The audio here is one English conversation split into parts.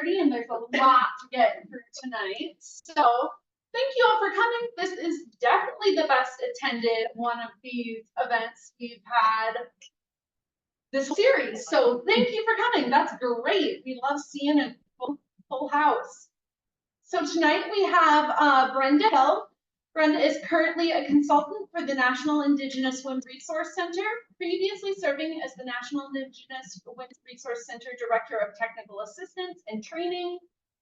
4:30, and there's a lot to get through tonight. So thank you all for coming. This is definitely the best attended one of these events we've had this series. So thank you for coming. That's great. We love seeing a full house. So tonight we have Brenda Hill. Brenda is currently a consultant for the National Indigenous Women's Resource Center, previously serving as the National Indigenous Women's Resource Center Director of Technical Assistance and Training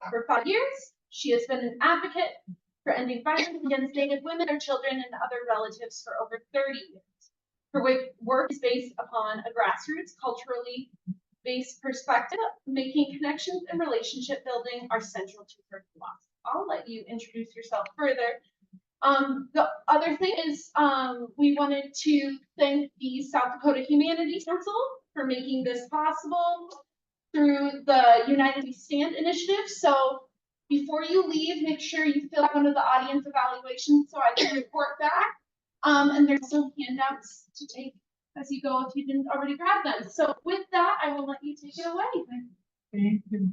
for 5 years. She has been an advocate for ending violence against Native women, their children, and other relatives for over 30 years. Her work is based upon a grassroots, culturally based perspective. Making connections and relationship building are central to her philosophy. I'll let you introduce yourself further. The other thing is we wanted to thank the South Dakota Humanities Council for making this possible through the United We Stand initiative. So before you leave, make sure you fill out one of the audience evaluations so I can report back. And there's some handouts to take as you go if you didn't already grab them. So with that, I will let you take it away. Thank you.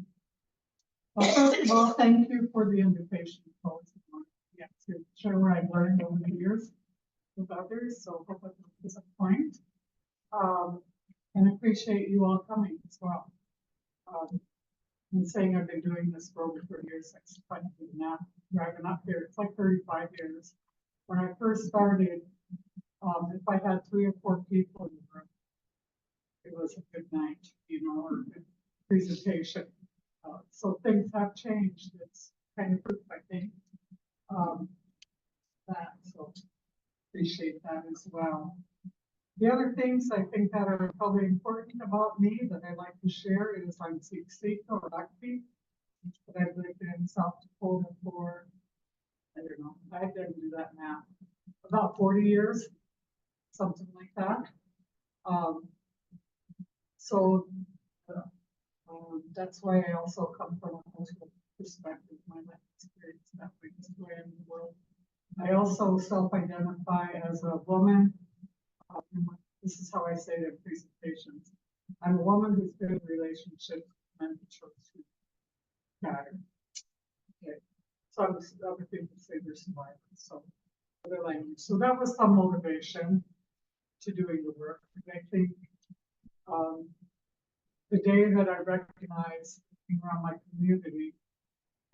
Well, thank you for the invitation, folks. Yeah, to share what I've learned over the years with others. So hope I don't disappoint. And appreciate you all coming as well. And saying I've been doing this for over 30 years. It's quite a bit now. Driving up here, it's like 35 years. When I first started, if I had 3 or 4 people in the room, it was a good night, you know, or a good presentation. So things have changed. It's kind of proof, I think, that. So appreciate that as well. The other things I think that are probably important about me that I like to share is I'm Siksika or Lakpi, but I've lived in South Dakota for, I don't know, I didn't do that math, about 40 years, something like that. So that's why I also come from a cultural perspective, my life experience that way is the way in the world. I also self-identify as a woman. This is how I say it in presentations. I'm a woman who's been in relationships with men who chose to matter. Okay. So other people say there's violence. So other language. So that was some motivation to doing the work. And I think the day that I recognized around my community,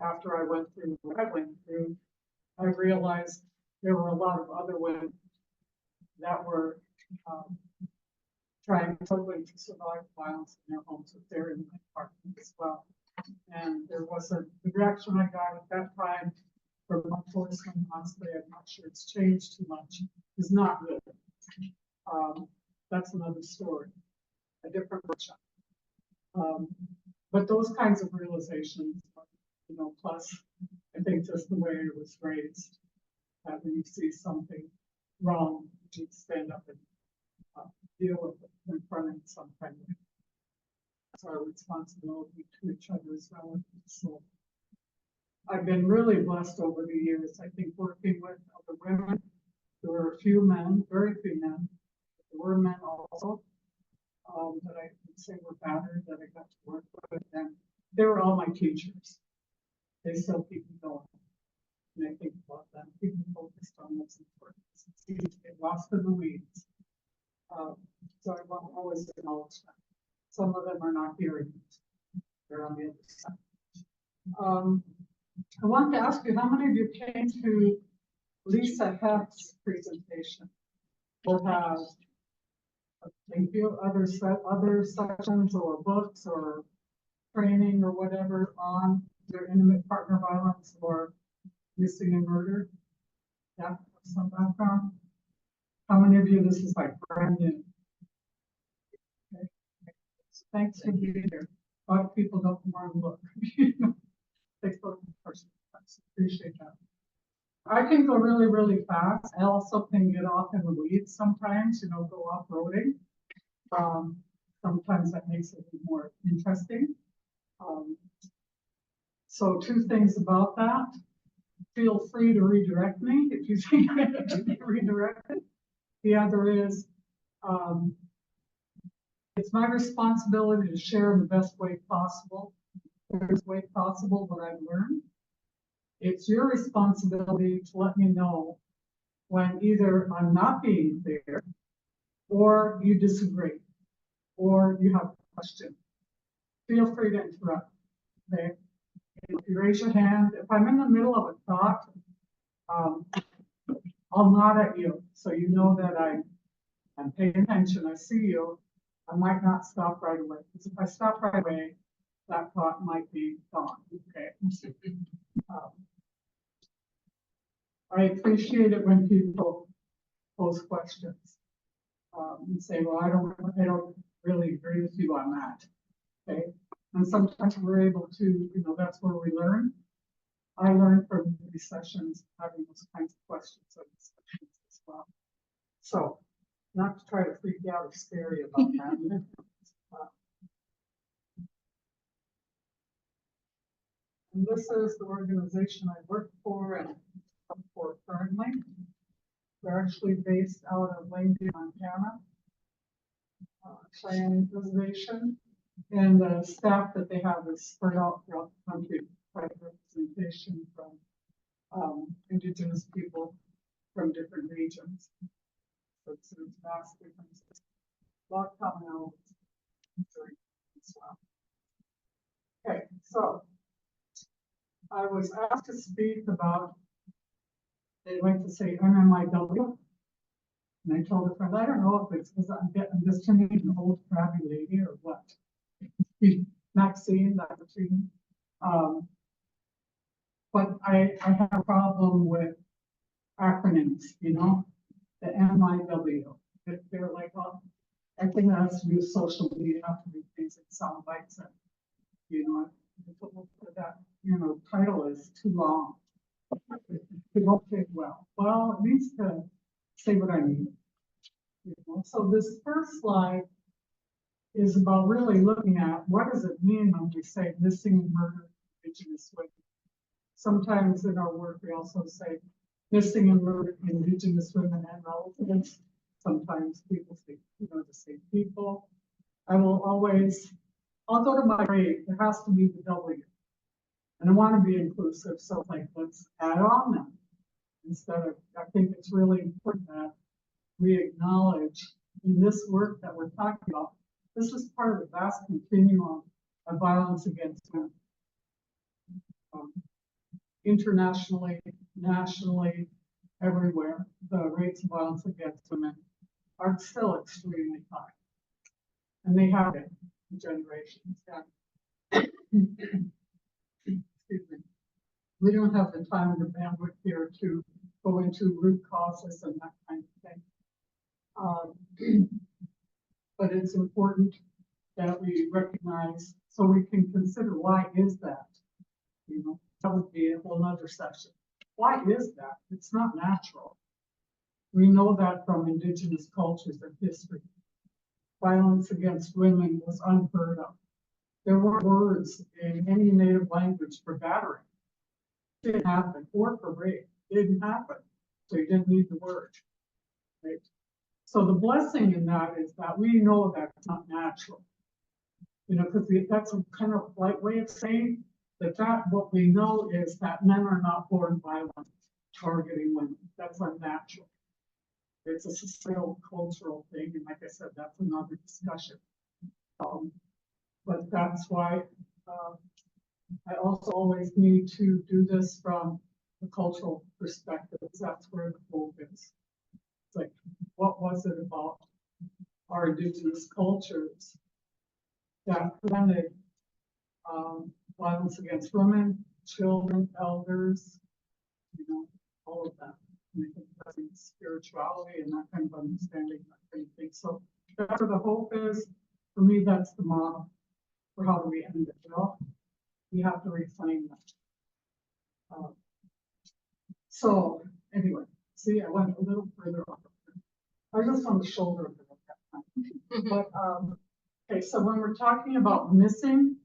after I went through what I went through, I realized there were a lot of other women that were trying totally to survive violence in their homes with their in my apartment as well. And there was the reaction I got at that time from law enforcement, honestly, I'm not sure it's changed too much, is not good. That's another story, a different workshop. But those kinds of realizations, you know, plus I think just the way I was raised, that when you see something wrong, you stand up and deal with it, confront it some kind of. That's our responsibility to each other as relatives. So I've been really blessed over the years. I think working with other women, there were a few men, very few men. There were men also that I would say were battered that I got to work with, and they were all my teachers. They still keep me going. And I think about them, keep me focused on what's important. It's easy to get lost in the weeds. So I want to always acknowledge that. Some of them are not hearing it. They're on the other side. I want to ask you, how many of you came to Lisa Heft's presentation? Or have other sessions or books or training or whatever on their intimate partner violence or missing and murder? Yeah, some background. How many of you, this is like brand new? Okay. So thanks for being here. A lot of people don't want to look. Thanks for the person. Appreciate that. I can go really, really fast. I also can get off in the weeds sometimes, you know, go off-roading. Sometimes that makes it a little more interesting. So 2 things about that. Feel free to redirect me if you think I need to be redirected. The other is, it's my responsibility to share in the best way possible fairest way possible what I've learned. It's your responsibility to let me know when either I'm not being fair, or you disagree, or you have a question. Feel free to interrupt. Okay? If you raise your hand, if I'm in the middle of a thought, I'll nod at you, so you know that I'm paying attention. I see you. I might not stop right away, because if I stop right away, that thought might be gone. Okay. I appreciate it when people pose questions and say, "Well, I don't really agree with you on that." Okay, and sometimes we're able to, that's where we learn. I learned from these sessions having those kinds of questions and discussions as well. So, not to try to freak you out or scare you about that. And this is the organization I work for and for currently. They're actually based out of Langdon, Montana, Cheyenne Reservation, and the staff that they have is spread out throughout the country, quite representation from Indigenous people from different regions. So it's vast differences, a lot of commonalities as well. Okay, so I was asked to speak about, they like to say MMIW. And I told a friend, I don't know if it's because I'm just turning into an old crabby lady or what. Maxine, that routine. But I have a problem with acronyms, the MIW. They're like, well, I think that has to do with social media, have to do things that sound bites and, that, title is too long. It won't fit well. Well, it needs to say what I mean. So this first slide is about really looking at what does it mean when we say missing and murdered Indigenous women. Sometimes in our work we also say missing and murdered Indigenous women and relatives. Sometimes people say, the same people. I'll go to my grade, there has to be the W. And I want to be inclusive, so let's add on them. Instead of, I think it's really important that we acknowledge in this work that we're talking about, this is part of the vast continuum of violence against women. Internationally, nationally, everywhere, the rates of violence against women are still extremely high. And they have been for generations. Excuse me. We don't have the time or bandwidth here to go into root causes and that kind of thing. But it's important that we recognize, so we can consider why is that? That would be a whole other session. Why is that? It's not natural. We know that from Indigenous cultures and history. Violence against women was unheard of. There were words in any native language for battery. It didn't happen, or for rape. It didn't happen. So you didn't need the word. Right? So the blessing in that is that we know that it's not natural. Because that's a kind of light way of saying that what we know is that men are not born violent, targeting women. That's unnatural. It's a societal, cultural thing, and like I said, that's another discussion. But that's why I also always need to do this from the cultural perspective. That's where the focus. It's like, what was it about our Indigenous cultures that prevented violence against women, children, elders, all of that. And I think that's spirituality and that kind of understanding, that kind of thing. So that's where the hope is. For me, that's the model for how do we end it. Well, we have to reframe that. So anyway, see, I went a little further off. I was just on the shoulder of it at that time. But okay, so when we're talking about missing,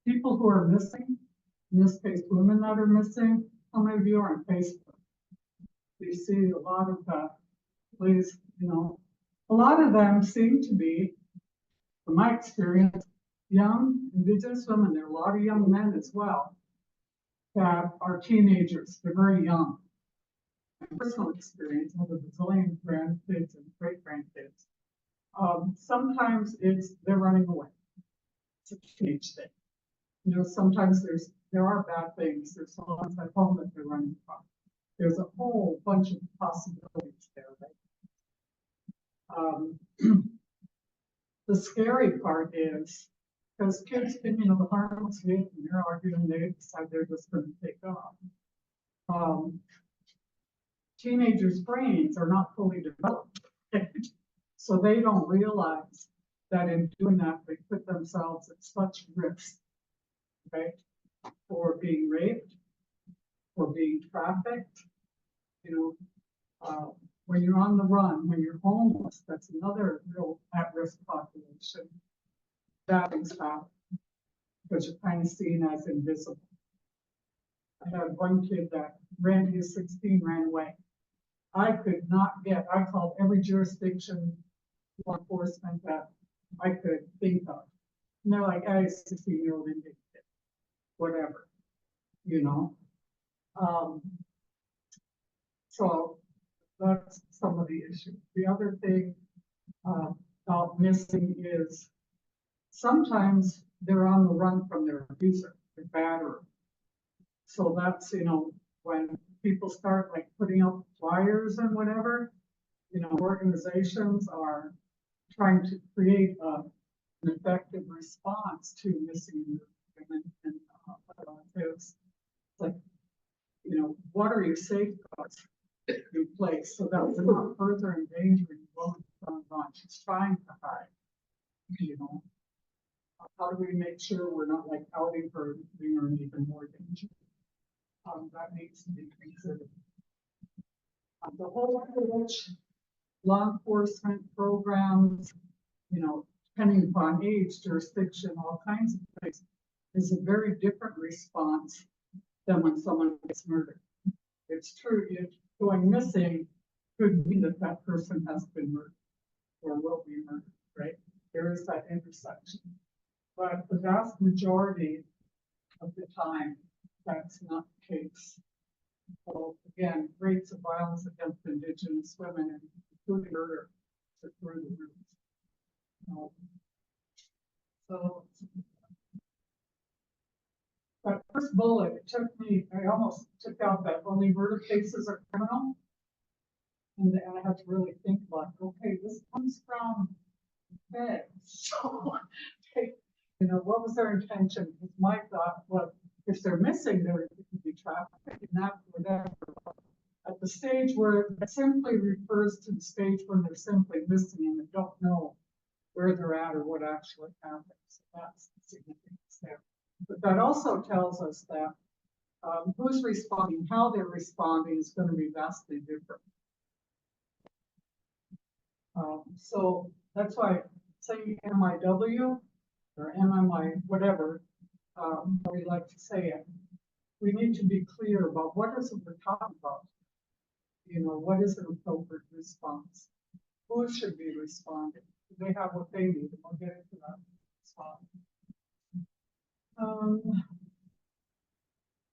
people who are missing, in this case, women that are missing, how many of you are on Facebook? You see a lot of a lot of them seem to be, from my experience, young Indigenous women, there are a lot of young men as well, that are teenagers, they're very young. My personal experience, I have a bazillion grandkids and great grandkids. Sometimes they're running away. It's a teenage thing. You know, sometimes there are bad things. There's someone at home that they're running from. There's a whole bunch of possibilities there, right? The scary part is, because kids can, you know, the harmless kid, and they're arguing, they decide they're just going to take off. Teenagers' brains are not fully developed, so they don't realize that in doing that, they put themselves at such risk, right? For being raped, for being trafficked, you know, when you're on the run, when you're homeless, that's another real at-risk population. That thing's happen because you're kind of seen as invisible. I had one kid that he was 16, ran away. I called every jurisdiction, law enforcement that I could think of. And they're like, I was a 16-year-old Indian kid, whatever, you know. So that's some of the issues. The other thing about missing is sometimes they're on the run from their abuser, their batterer. So that's, you know, when people start like putting up flyers and whatever, you know, organizations are trying to create an effective response to missing women and relatives. Like, you know, what are your safeguards in place so that we're not further endangering the woman on run? She's trying to hide, you know. How do we make sure we're not like outing her and putting her in even more danger? That needs to be considered. The whole approach, law enforcement programs, you know, depending upon age, jurisdiction, all kinds of things, is a very different response than when someone gets murdered. It's true, if going missing could mean that that person has been murdered or will be murdered, right? There is that intersection. But the vast majority of the time, that's not the case. So again, rates of violence against Indigenous women and including murder are through the roof. So that first bullet, it took me, I almost took out that only murder cases are criminal. And I had to really think about, okay, this comes from feds. So, you know, what was their intention? Because my thought was, if they're missing, there could be trafficking, not whatever. At the stage where it simply refers to the stage when they're simply missing and they don't know where they're at or what actually happened. So that's the significance there. But that also tells us that who's responding, how they're responding is going to be vastly different. So that's why saying MIW or MMI, whatever, we like to say it, we need to be clear about what is it we're talking about. You know, what is an appropriate response? Who should be responding? Do they have what they need? And we'll get into that spot.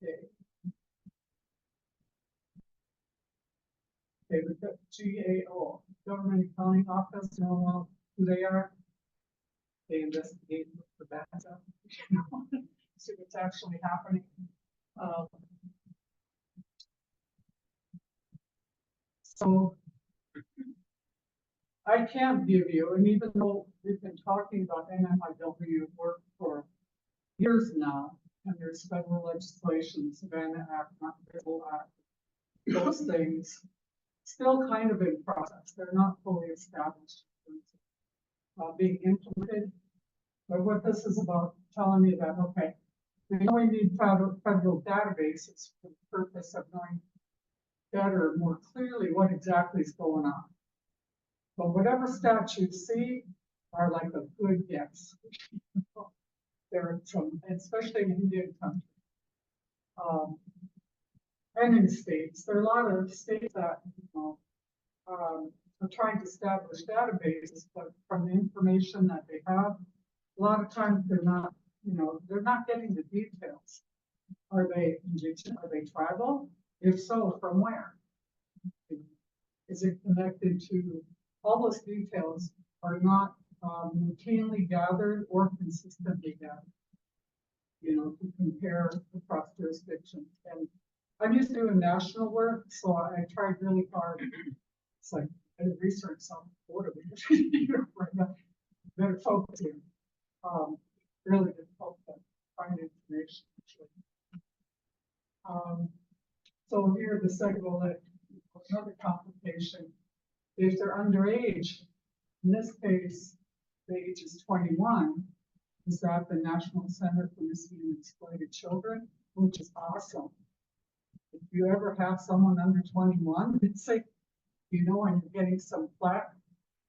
Okay. Okay, we've got GAO, Government Accounting Office, you know who they are. They investigate the bad stuff, you know, see what's actually happening. So I can't give you, and even though we've been talking about MMIW work for years now, and there's federal legislation, Savannah Act, not Bill Act, those things still kind of in process. They're not fully established being implemented. But what this is about telling me that, okay, we know we need federal databases for the purpose of knowing better, more clearly what exactly is going on. But whatever statutes see are like a good guess. There are some, especially in Indian country. And in states, there are a lot of states that, you know, are trying to establish databases, but from the information that they have, a lot of times they're not, they're not getting the details. Are they indigenous? Are they tribal? If so, from where? Is it connected to, all those details are not routinely gathered or consistently gathered, to compare across jurisdictions. And I'm used to doing national work, so I tried really hard. It's like, I did research on border better focus here. Really difficult to find information, actually. So here, the second bullet, another complication. If they're underage, in this case, the age is 21, is that the National Center for Missing and Exploited Children, which is awesome. If you ever have someone under 21, it's like, and you're getting some flack,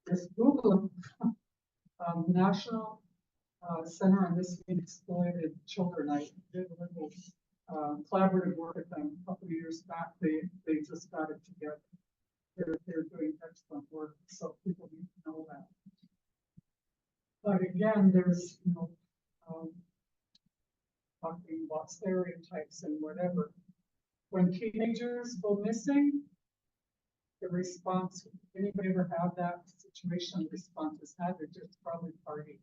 just Google them. National Center on Missing and Exploited Children. I did a little collaborative work with them a couple of years back. They just got it together. They're doing excellent work, so people need to know that. But again, there's talking about stereotypes and whatever. When teenagers go missing, the response, anybody ever have that situation? The response is had, they're just probably partying.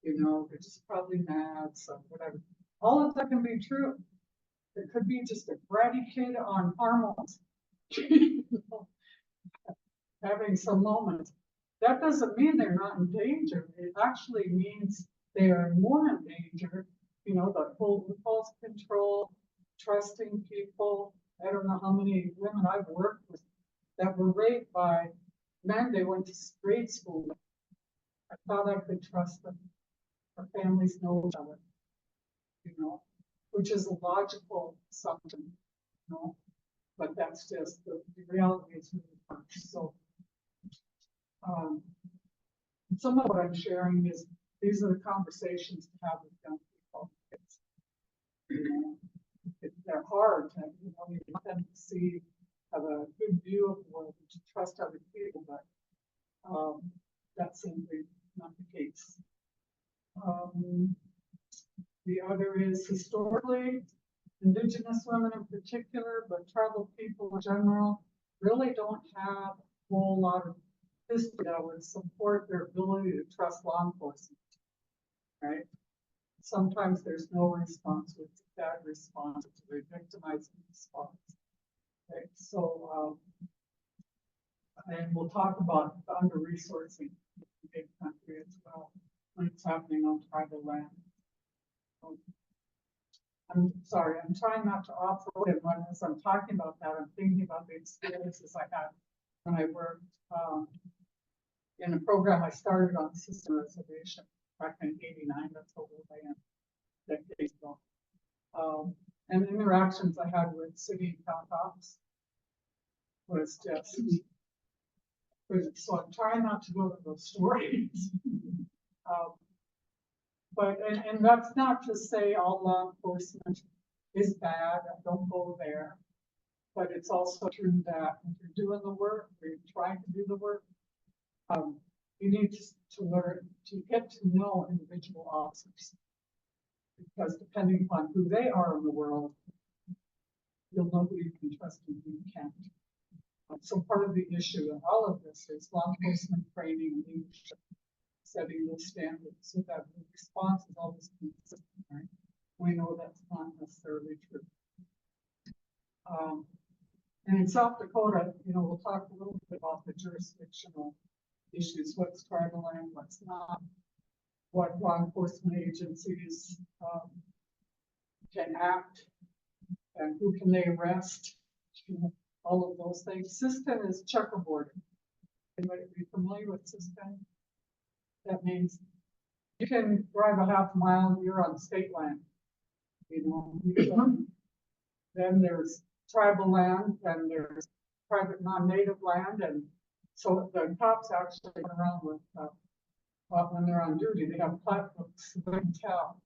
They're just probably mad, so whatever. All of that can be true. It could be just a bratty kid on hormones, having some moments. That doesn't mean they're not in danger. It actually means they are more in danger. The whole impulse control, trusting people. I don't know how many women I've worked with that were raped by men they went to grade school with. I thought I could trust them. Our families know each other, which is a logical assumption, but that's just the reality is really harsh. So some of what I'm sharing is these are the conversations to have with young people. They're hard to, you want them to see, have a good view of the world, to trust other people, but that's simply not the case. The other is historically, Indigenous women in particular, but tribal people in general, really don't have a whole lot of history that would support their ability to trust law enforcement, right? Sometimes there's no response, with that response, it's a victimizing response. Okay, so, and we'll talk about the under-resourcing in the big country as well, when it's happening on tribal land. I'm sorry, I'm trying not to off-road it, but as I'm talking about that, I'm thinking about the experiences I had when I worked in a program I started on system reservation back in '89. That's how old I am, decades ago. And interactions I had with city and town cops was just, so I'm trying not to go to those stories. But, and that's not to say all law enforcement is bad, don't go there. But it's also true that if you're doing the work, or you're trying to do the work, you need to learn to get to know individual officers. Because depending upon who they are in the world, you'll know who you can trust and who you can't. So part of the issue in all of this is law enforcement training and leadership, setting those standards so that the response is always consistent, right? We know that's not necessarily true. And in South Dakota, we'll talk a little bit about the jurisdictional issues, what's tribal land, what's not, what law enforcement agencies can act, and who can they arrest, all of those things. System is checkerboarding. Anybody be familiar with system? That means you can drive a half mile, you're on state land. Then there's tribal land, and there's private non-native land, and so the cops actually run around with, when they're on duty, they have plat books, so they can tell,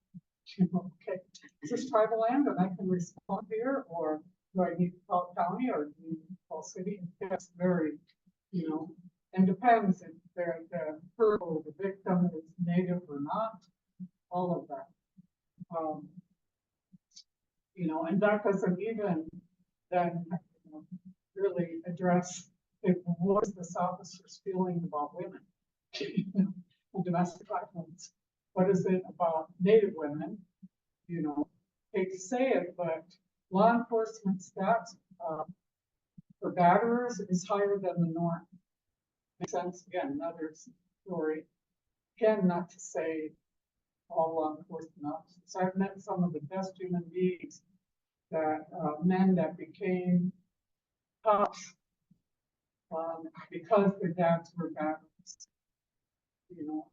okay, is this tribal land and I can respond here, or do I need to call county, or do you need to call city? That's very, and depends if her or the victim is native or not, all of that. You know, and that doesn't even then really address what is this officer's feeling about women and domestic violence. What is it about Native women? You know, hate to say it, but law enforcement stats for batterers is higher than the norm. Makes sense? Again, another story. Again, not to say all law enforcement officers. I've met some of the best human beings that men that became cops because their dads were batterers. You know,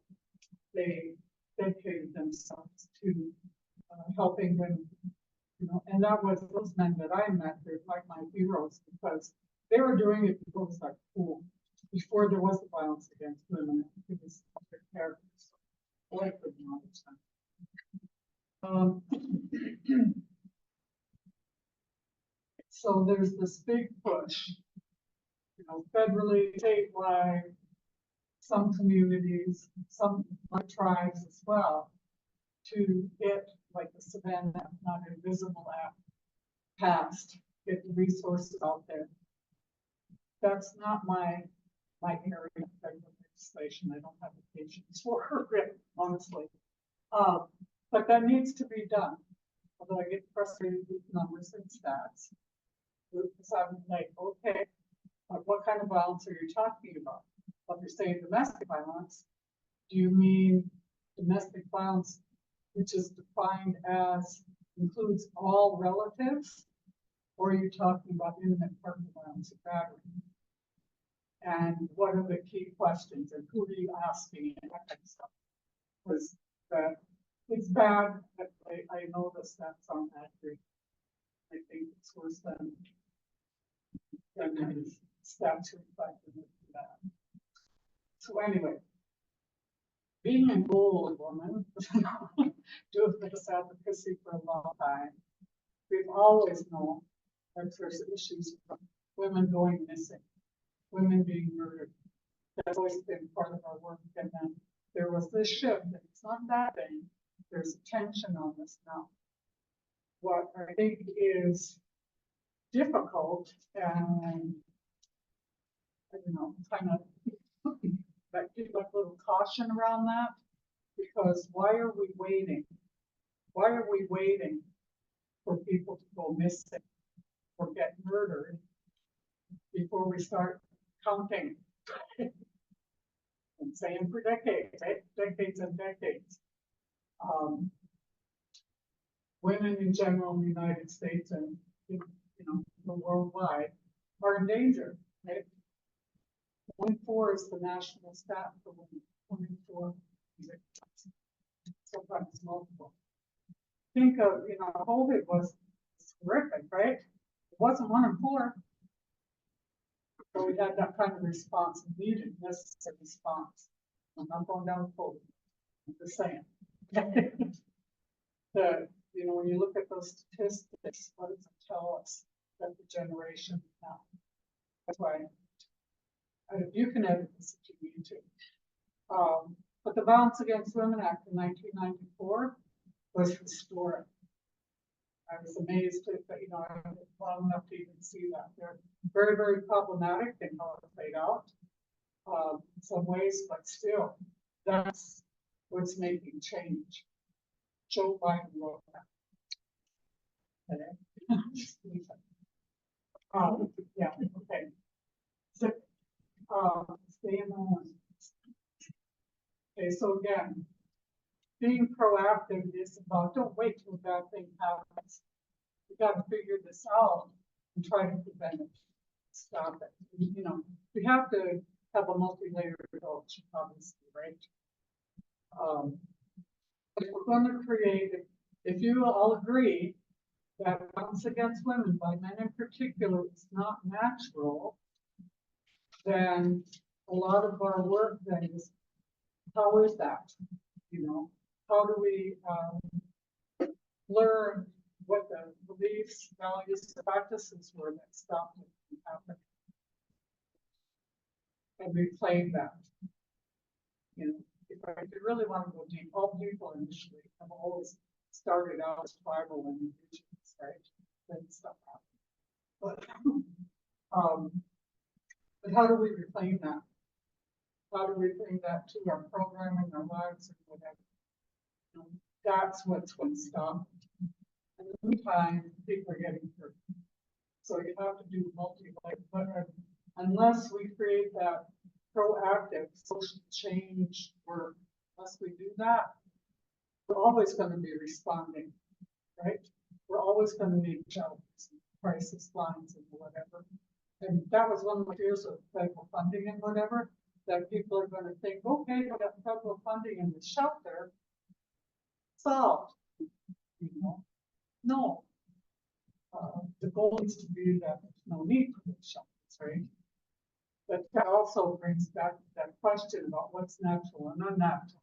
they dedicated themselves to helping women. You know, and that was those men that I met. They're like my heroes because they were doing it before it was like cool. Before there was the violence against women, it was their characters. So I couldn't understand. So there's this big push, you know, federally, statewide, some communities, some tribes as well, to get like the Savannah Not Invisible Act passed, get the resources out there. That's not my area of federal legislation. I don't have the patience for it, honestly. But that needs to be done. Although I get frustrated with numbers and stats. Because I'm like, okay, what kind of violence are you talking about? If you're saying domestic violence, do you mean domestic violence, which is defined as includes all relatives? Or are you talking about intimate partner violence or battery? And what are the key questions and who are you asking and that kind of stuff? Because it's bad, but I know the stats aren't accurate. I think it's worse than the stats reflecting that. So anyway, being a bold woman, doing this advocacy for a long time, we've always known that there's issues from women going missing, women being murdered. That's always been part of our work. And then there was this shift, and it's not that thing. There's tension on this now. What I think is difficult and I don't know, kind of like give a little caution around that, because why are we waiting? Why are we waiting for people to go missing or get murdered before we start counting? And saying for decades, right? Decades and decades. Women in general in the United States and worldwide are in danger, right? 1.4 is the national stat for women. 1.4 sometimes multiple. Think of, COVID was horrific, right? It wasn't 1 in 4. So we had that kind of response, needed necessary response. I'm not going down COVID. I'm just saying. When you look at those statistics, what does it tell us that the generation now? That's why you can edit this if you need to. But the Violence Against Women Act in 1994 was historic. I was amazed that, I was long enough to even see that. They're very, very problematic in how it played out in some ways, but still, that's what's making change. Joe Biden wrote that. Yeah, okay. So, stay in the moment. Okay, so again, being proactive is about don't wait till a bad thing happens. You got to figure this out and try to prevent it. Stop it. We have to have a multi-layered approach, obviously, right? If we're going to create, if you all agree that violence against women by men in particular is not natural, then a lot of our work then is, how is that? How do we learn what the beliefs, values, practices were that stopped it from happening? And reclaim that. You know, if I really want to go deep, all people initially have always started out as tribal and indigenous, right? Then stuff happened. But how do we reclaim that? How do we bring that to our programming, our lives, and whatever? You know, that's what's going to stop. In the meantime, people are getting hurt. So you have to do but unless we create that proactive social change work, unless we do that, we're always going to be responding, right? We're always going to need shelters, crisis lines, and whatever. And that was one of my fears of federal funding and whatever, that people are going to think, okay, we got federal funding in the shelter, solved. You know, no. The goal is to be that there's no need for those shelters, right? But that also brings back that question about what's natural and unnatural.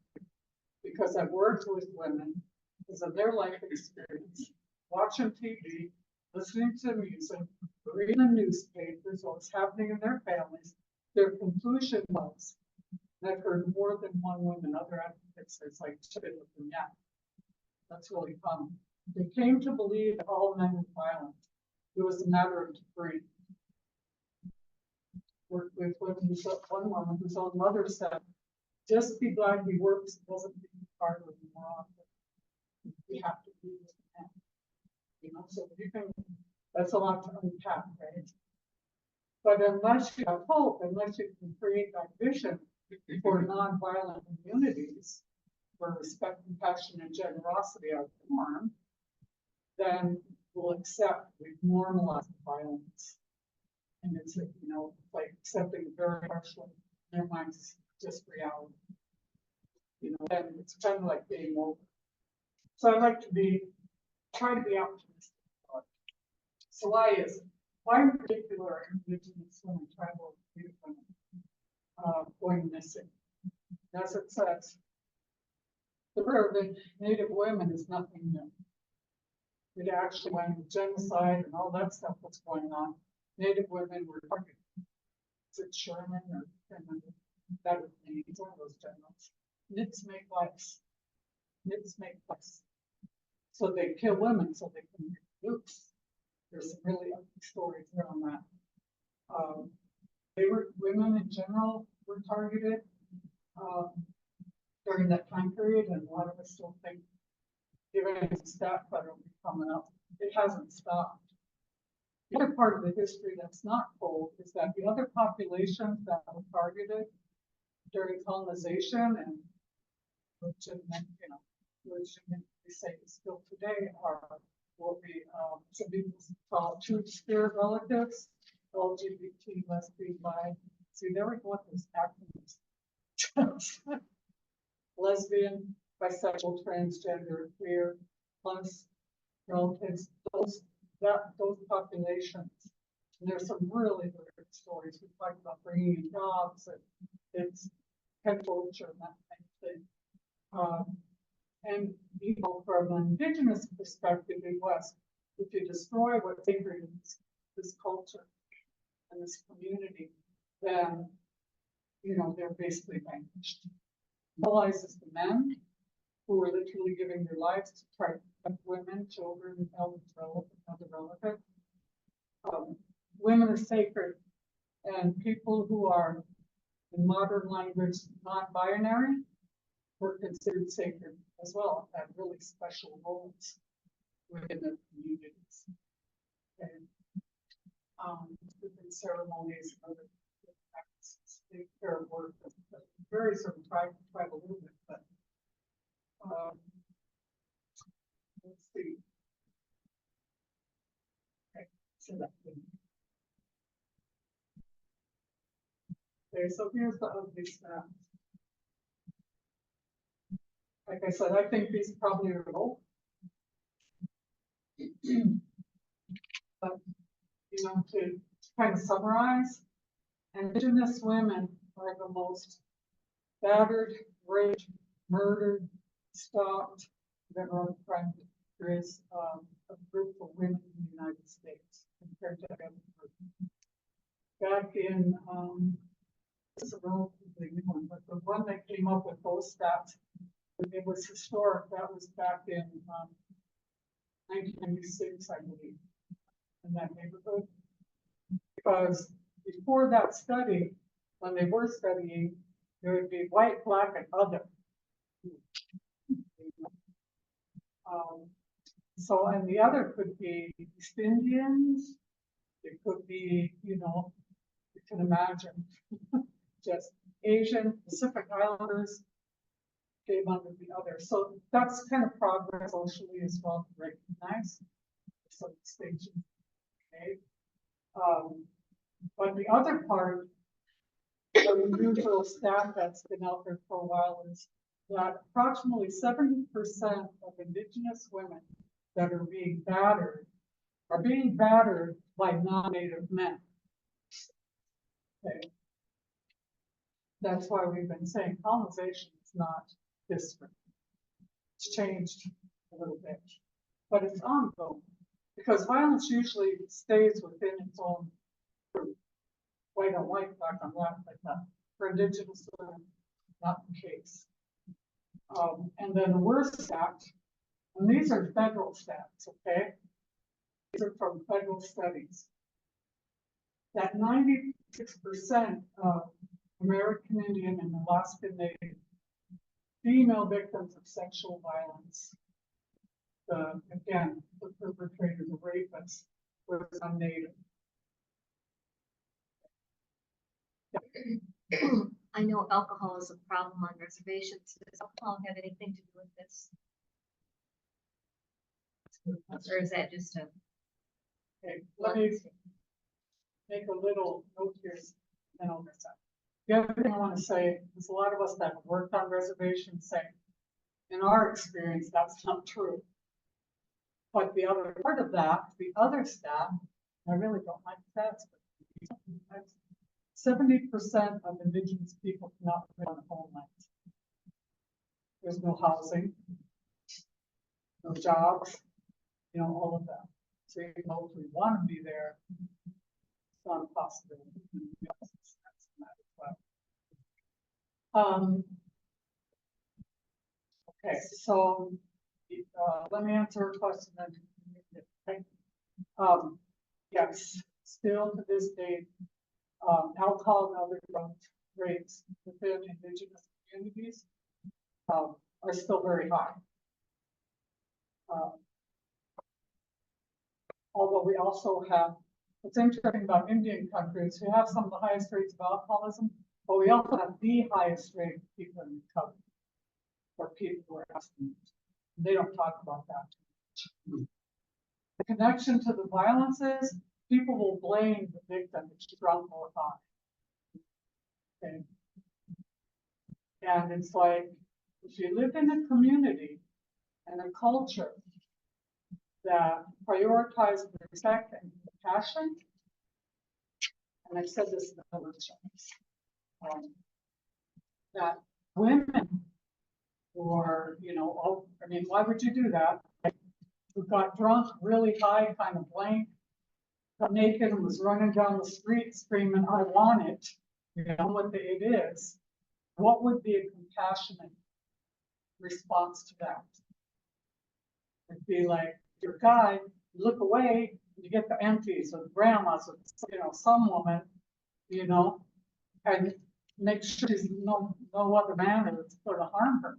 Because I've worked with women because of their life experience, watching TV, listening to music, reading the newspapers, what's happening in their families. Their conclusion was, and I've heard more than one woman, other advocates, it's like, yeah, that's really common. They came to believe that all men were violent. It was a matter of degree. Worked with women one woman whose own mother said, just be glad he works, doesn't mean part of him more often. We have to be with him. You know, so you can, that's a lot to unpack, right? But unless you have hope, unless you can create that vision for nonviolent communities, where respect, compassion, and generosity are the norm, then we'll accept, we've normalized violence. And it's, you know, like accepting it very harshly. Their minds just reality. You know, then it's kind of like game over. So I like to try to be optimistic. So why is it? Why in particular are Indigenous women, tribal women, going missing? As it says, the urban Native women is nothing new. It actually, when genocide and all that stuff was going on, Native women were targeted. Is it Sherman or that was names, one of those generals? Nits make lives. Nits make lives. So they kill women so they can reproduce. There's some really ugly stories around that. Women in general were targeted during that time period, and a lot of us still think, given its stat that will be coming up, it hasn't stopped. The other part of the history that's not told is that the other populations that were targeted during colonization and legitimate, you know, legitimate, we say still today are what we some people call true spirit relatives, LGBT, lesbian, bi. See, there we go with this acronyms. Lesbian, bisexual, transgender, queer, plus relatives, those populations. And there's some really weird stories. We talk about bringing in jobs and it's pet culture and that kind of thing. And you know, from an Indigenous perspective, it was if you destroy what's sacred in this culture and this community, then you know they're basically vanquished. Mobilizes the men who are literally giving their lives to try to protect women, children, elders, other relatives. Women are sacred, and people who are, in modern language, non-binary were considered sacred as well, had really special roles within the communities. And within ceremonies and other practices, they care work, very sort of tribal movement, but let's see. Okay, so that okay, so here's the ugly stats. Like I said, I think these probably are low. But you know, to kind of summarize, Indigenous women are the most battered, raped, murdered, stalked that are on the front. There is a group of women in the United States compared to every group. Back in this is a relatively the new one, but the one that came up with those stats, it was historic, that was back in, 1996, I believe, in that neighborhood. Because before that study, when they were studying, there would be white, black, and other. So, and the other could be East Indians, it could be, you know, you can imagine, just Asian, Pacific Islanders came under the other. So that's kind of progress socially as well to recognize some distinctions made. But the other part, the usual stat that's been out there for a while is that approximately 70% of Indigenous women that are being battered by non-Native men. Okay. That's why we've been saying colonization is not history. It's changed a little bit, but it's ongoing because violence usually stays within its own group. White on white, black on black, like that. For Indigenous women, not the case. And then the worst stat, and these are federal stats, okay? These are from federal studies. That 96% of American Indian and Alaskan Native female victims of sexual violence, again, the perpetrator, the rapist, was non-Native. I know alcohol is a problem on reservations. Does alcohol have anything to do with this? Or is that just a? Okay, let me make a little note here, and I'll miss that. The other thing I want to say is a lot of us that have worked on reservations say, in our experience, that's not true. But the other part of that, the other stat, I really don't like stats, but 70% of Indigenous people cannot live on homeland. There's no housing, no jobs, you know, all of that. So even though we want to be there, it's not a possibility. Okay, so let me answer a question then. Yes, still to this day, alcohol and other drug rates within Indigenous communities are still very high. Although we also have, what's interesting about Indian countries, who have some of the highest rates of alcoholism, but we also have the highest rate of people in recovery, or people who are abstinent. They don't talk about that too much. The connection to the violence is people will blame the victim if she's drunk or high. Okay. And it's like, if you live in a community and a culture that prioritizes respect and compassion, and I've said this in the workshops, that women or, you know, I mean, why would you do that? Who got drunk really high, kind of blank, got naked and was running down the street screaming, I want it, you know what it is. What would be a compassionate response to that? It'd be like, your guy, you look away, you get the aunties or the grandmas or, you know, some woman, you know, and make sure there's no other man that's going to harm her.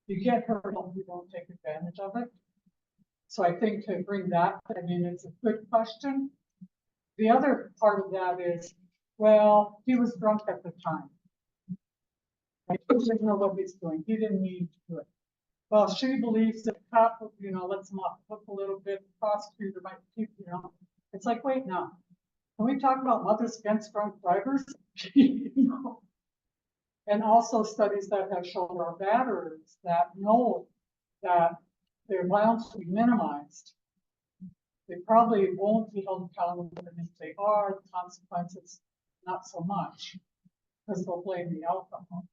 You get her, you don't take advantage of it. So I think to bring that, I mean, it's a good question. The other part of that is, well, he was drunk at the time. He didn't know what he's doing. He didn't need to do it. Well, she believes that the cop, you know, lets him off the hook a little bit. The prosecutor might keep, you know. It's like, wait, now, can we talk about mothers against drunk drivers? You know? And also studies that have shown our batterers that know that their violence will be minimized. They probably won't be held accountable, and if they are, the consequences, not so much, because they'll blame the alcohol.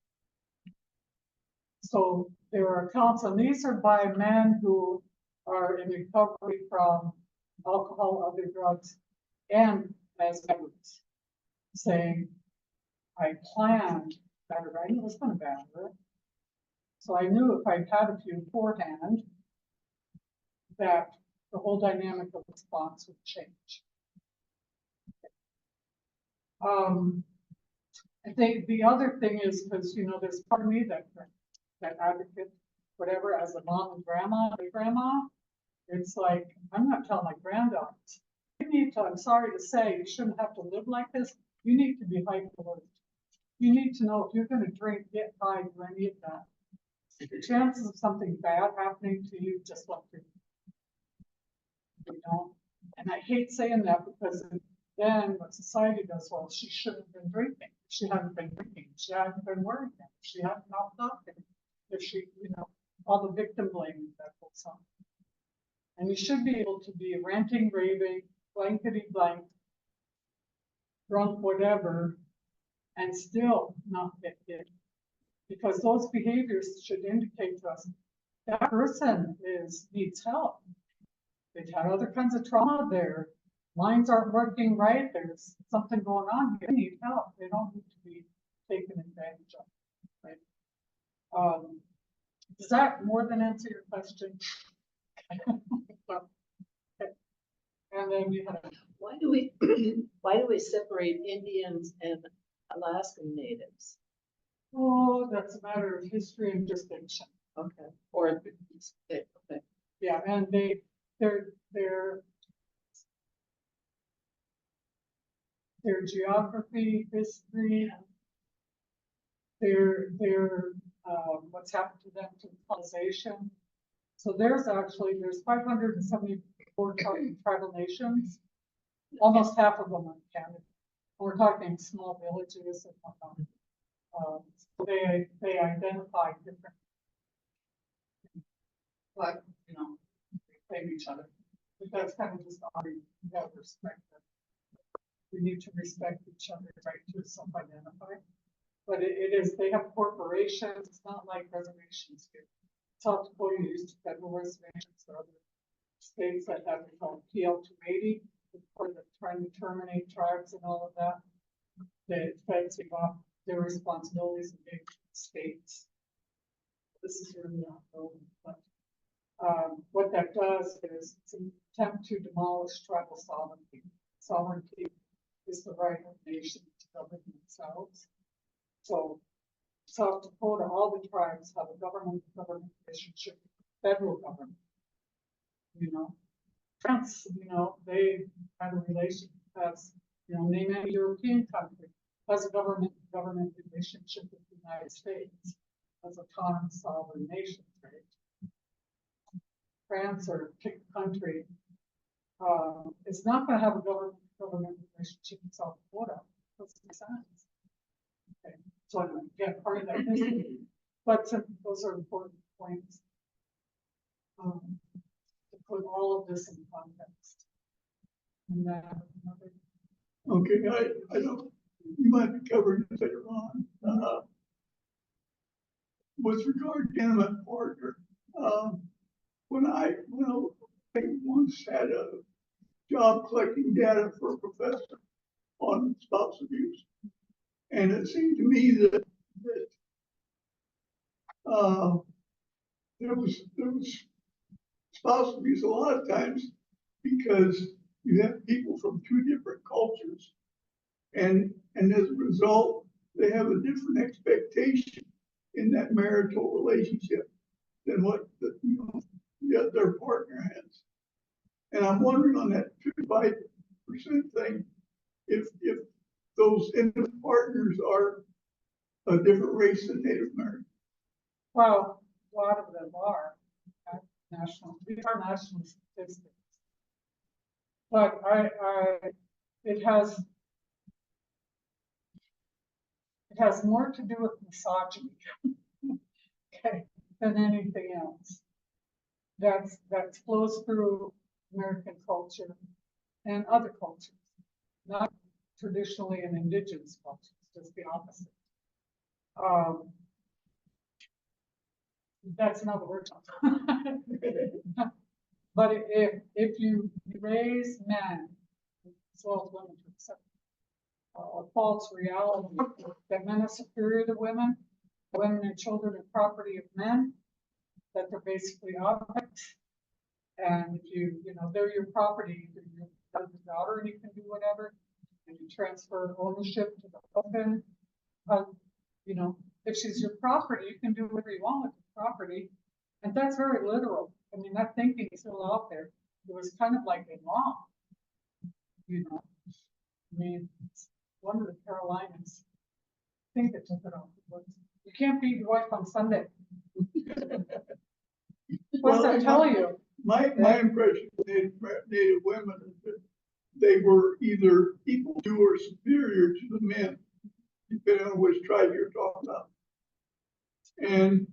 So there are accounts, and these are by men who are in recovery from alcohol, other drugs, and as veterans, saying, I planned batter her. I knew it was gonna batter her. So I knew if I'd had a few beforehand, that the whole dynamic of response would change. I think the other thing is, because, you know, there's part of me that advocate, whatever, as a mom and grandma, it's like, I'm not telling my granddaughters, you need to, I'm sorry to say, you shouldn't have to live like this. You need to be hyper alert. You need to know if you're gonna drink, get high, do any of that. The chances of something bad happening to you just look through. You know, and I hate saying that because then what society does, well, she shouldn't have been drinking. She hadn't been drinking. She hadn't been worrying. She hadn't knocked off it. If she, you know, all the victim blaming that goes on. And you should be able to be ranting, raving, blankety blank, drunk, whatever, and still not get hit. Because those behaviors should indicate to us that person needs help. They've had other kinds of trauma. Their minds aren't working right. There's something going on here. They need help. They don't need to be taken advantage of, right? Does that more than answer your question? And then we had Why do we separate Indians and Alaskan natives? oh, that's a matter of history and jurisdiction. Okay, or, okay, Yeah, and their geography, history, their what's happened to them through colonization. So there's 574 tribal nations. Almost half of them are in Canada. We're talking small villages and whatnot. So they identify different, but you know, they claim each other. But that's kind of just honoring that respect. We need to respect each other's right to self-identify. But it is, they have corporations. It's not like reservations here. South Dakota used to federal reservations or other states that have called PL 280 for the trying to terminate tribes and all of that. The feds give off their responsibilities and gave to the states. This is really not known, but what that does is it's an attempt to demolish tribal sovereignty. Sovereignty is the right of nations to govern themselves. So South Dakota, all the tribes have a government relationship with the federal government. You know, France, you know, they had a relation, as you know, name any European country, has a government relationship with the United States as autonomous sovereign nations, right? France or pick a country is not going to have a government relationship with South Dakota. Doesn't make sense. Okay, so again, part of that history, but those are important points to put all of this in context. And okay, I don't, you might be covering it later on. With regard to intimate partner, when I once had a job collecting data for a professor on spouse abuse, and it seemed to me that there was spouse abuse a lot of times because you have people from two different cultures, and as a result, they have a different expectation in that marital relationship than what their partner has. And I'm wondering on that 55% thing, if those intimate partners are a different race than Native American. well, a lot of them are national. These are national statistics. But it has more to do with misogyny, okay, than anything else. That flows through American culture and other cultures, not traditionally in indigenous cultures, just the opposite. That's another word. But if you raise men, as well as women to accept, a false reality that men are superior to women and children are property of men, that they're basically objects. And if you know, they're your property, you're your daughter and you can do whatever, and you transfer ownership to the husband. You know, if she's your property, you can do whatever you want with the property. And that's very literal. I mean, that thinking is still out there. It was kind of like in law, you know. I mean, one of the Carolinas, I think they took it off the books. You can't beat your wife on Sunday. What's that tell you? My impression of Native women is that they were either equal to or superior to the men, depending on which tribe you're talking about. And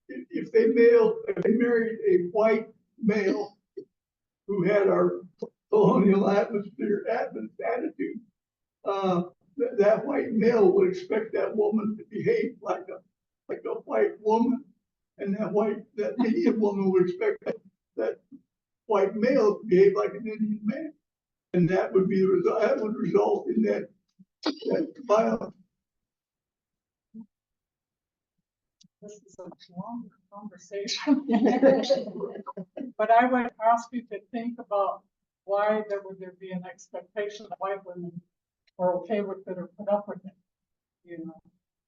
if they married a white male who had our colonial attitude, that white male would expect that woman to behave like a white woman, and that Indian woman would expect that white male to behave like an Indian man, and that would be the result. That would result in that violence. This is a longer conversation. But I would ask you to think about why would there be an expectation that white women are okay with it or put up with it. You know,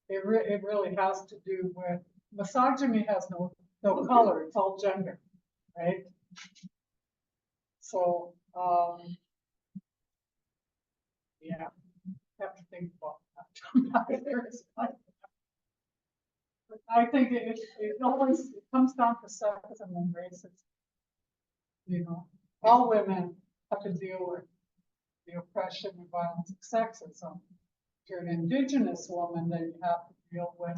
it really has to do with misogyny. Has no color. It's all gender, right? So yeah, have to think about that. I think it always comes down to sexism and racism. You know, all women have to deal with the oppression and violence of sexism. If you're an Indigenous woman, then you have to deal with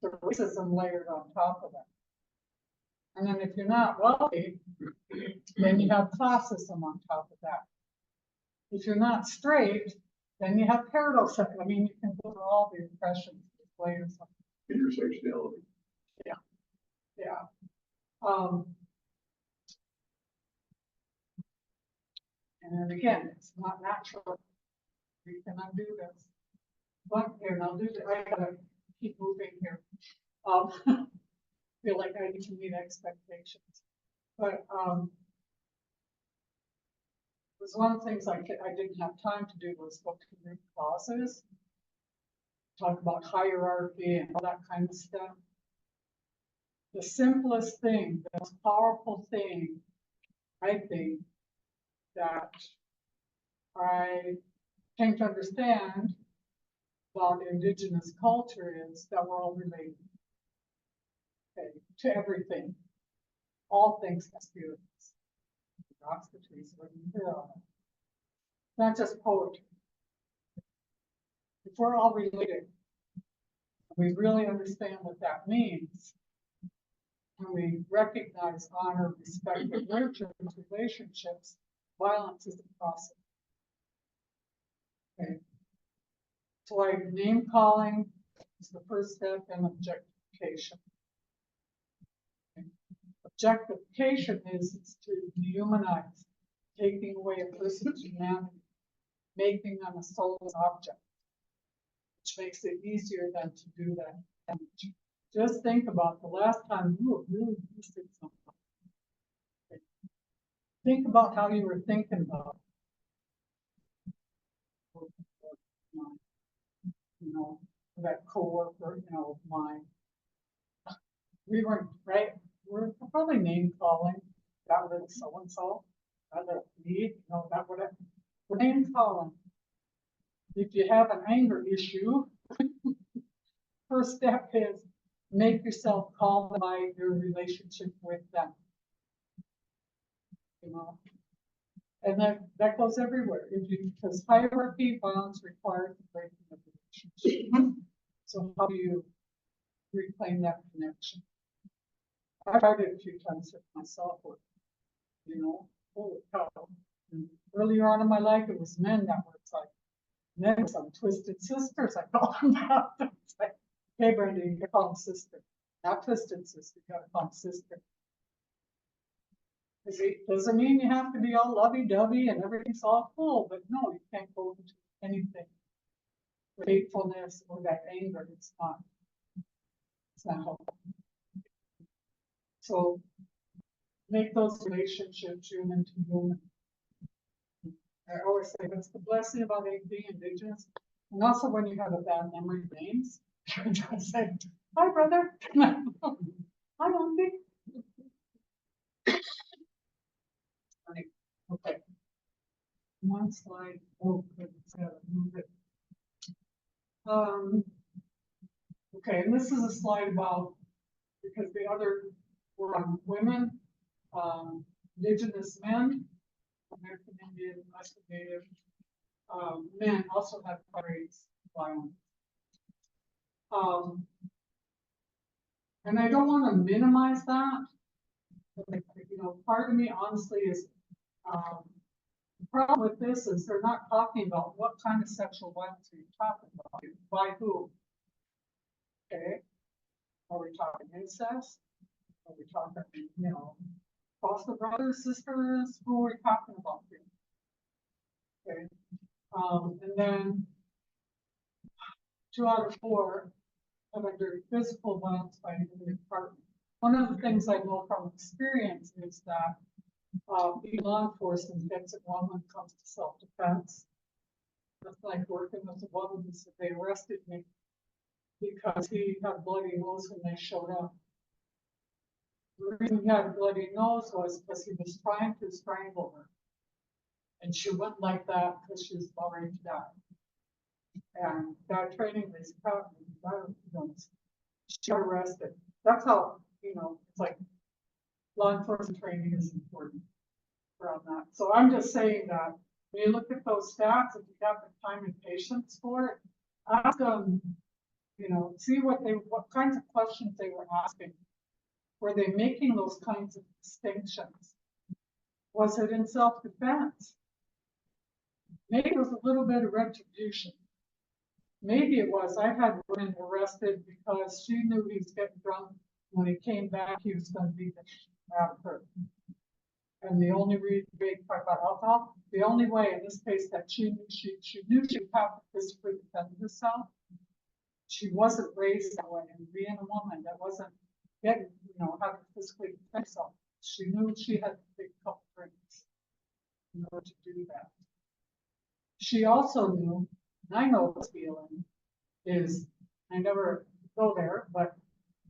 the racism layered on top of that. And then if you're not wealthy, then you have classism on top of that. If you're not straight, then you have heterosexual. I mean, you can go through all the oppressions, layers of Intersectionality. yeah. And then again, it's not natural. We can undo this. But here, and I'll do that. I gotta keep moving here. Feel like I need to meet expectations. But was one of the things I didn't have time to do was look to root causes, talk about hierarchy and all that kind of stuff. The simplest thing, the most powerful thing, I think, that I came to understand about Indigenous culture is that we're all related, okay, to everything. All things experience. The rocks, the trees, what you hear on it. Not just poetry. If we're all related, we really understand what that means, and we recognize, honor, respect, and nurture these relationships, violence isn't possible. Okay. So like name calling is the first step in objectification. Okay. Objectification is to dehumanize, taking away a person's humanity, making them a soulless object, which makes it easier than to do that damage. Just think about the last time you were really using something. Okay. Think about how you were thinking about it. You know, that coworker, you know, mine. We weren't, right? We're probably name calling, got rid of so and so, got rid of me, you know, that would have. We're name calling. If you have an anger issue, first step is make yourself calm by your relationship with them. You know, and that goes everywhere. Because hierarchy, violence requires the breaking of relationship. So how do you reclaim that connection? I tried it a few times with myself. You know, holy cow. And earlier on in my life, it was men that were like, and then some twisted sisters. I call them out. It's like, hey, Brenda, you gotta call them sister, not twisted sister. You gotta call them sister. It doesn't mean you have to be all lovey-dovey and everything's all cool, but no, you can't go into anything hatefulness or that anger, it's not helpful. So make those relationships human to human. I always say that's the blessing about being Indigenous. And also when you have a bad memory of names, you can just say, hi, brother. Hi, auntie. Okay. One slide. Oh, goodness, I gotta move it. Okay, and this is a slide about, because the other were on women, Indigenous men, American Indian, Western Native, men also have race violence. And I don't want to minimize that, but, you know, part of me honestly is, the problem with this is they're not talking about what kind of sexual violence are you talking about, by who? Okay, are we talking incest? Are we talking, you know, foster brothers, sisters? Who are we talking about here? Okay, and then 2 out of 4 have under physical violence by the partner. One of the things I know from experience is that law enforcement gets it wrong when it comes to self-defense. That's like working with a woman who said they arrested me because he had a bloody nose when they showed up. The reason he had a bloody nose was because he was trying to strangle her. And she went like that because she was about ready to die. And that training is probably, she got arrested. That's how, you know, it's like law enforcement training is important around that. So I'm just saying that when you look at those stats, if you have the time and patience for it, ask them, you know, see what kinds of questions they were asking. Were they making those kinds of distinctions? Was it in self-defense? Maybe it was a little bit of retribution. Maybe it was, I had women arrested because she knew he was getting drunk. When he came back, he was going to beat the shit out of her. And the only reason we talk about alcohol, the only way in this case that she knew she would have to physically defend herself. She wasn't raised that way, and being a woman that wasn't getting, you know, how to physically defend herself. She knew she had to take a couple drinks in order to do that. She also knew, and I know this feeling is, I never go there, but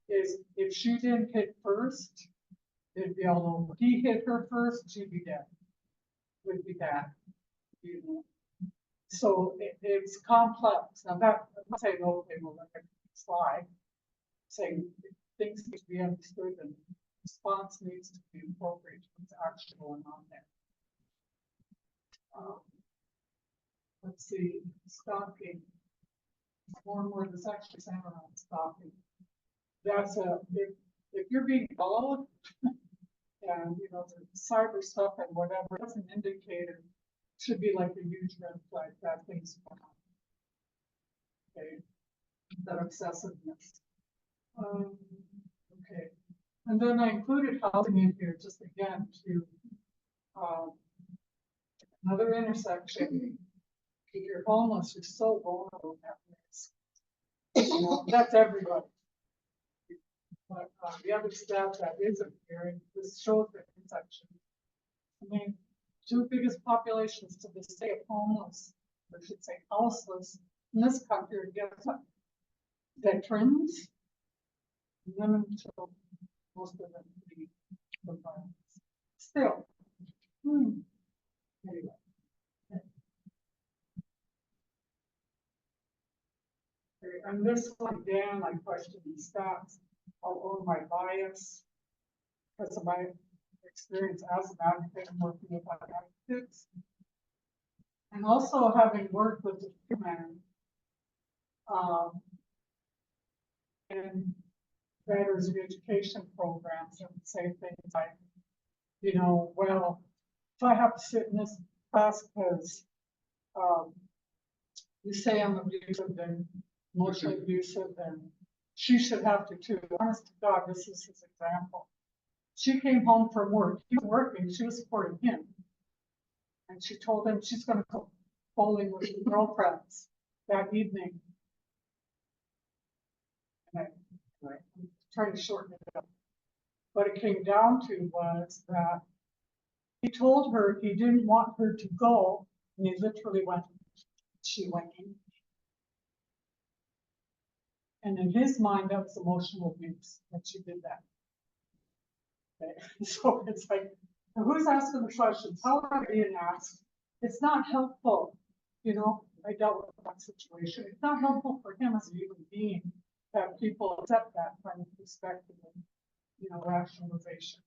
is if she didn't hit first, it'd be all over. If he hit her first, she'd be dead. Would be bad, you know. So it's complex. Now that I'm not saying okay, we'll look at the slide, saying things need to be understood and response needs to be appropriate to what's actually going on there. Let's see, stalking. One word that's actually saying around stalking. That's if you're being followed, and you know the cyber stuff and whatever, that's an indicator. Should be like a huge red flag that thing's going on. Okay, that obsessiveness. Okay, and then I included housing in here just again to another intersection. If you're homeless, you're so vulnerable at risk. You know, that's everybody. But the other stat that isn't here, and this shows the intersection. I mean, 2 biggest populations to this day of homeless, or I should say houseless, in this country are guess what? Veterans, women, children, most of them be the violence. Still, anyway. Okay, and this one again, I question the stats. I'll own my bias because of my experience as an advocate and working with other advocates. And also having worked with the men in veterans education programs and say things like, you know, well, if I have to sit in this class because you say I'm abusive and emotionally abusive, and she should have to too. Honest to God, this is his example. She came home from work. He was working. She was supporting him. And she told him she's going to go bowling with her girlfriends. that evening. And I tried to shorten it up. What it came down to was that he told her he didn't want her to go, and he literally went, she went in. And in his mind, that was emotional abuse, that she did that. Okay. So it's like, who's asking the questions? How are they being asked? It's not helpful. You know, I dealt with that situation. It's not helpful for him as a human being that people accept that kind of perspective and, you know, rationalization,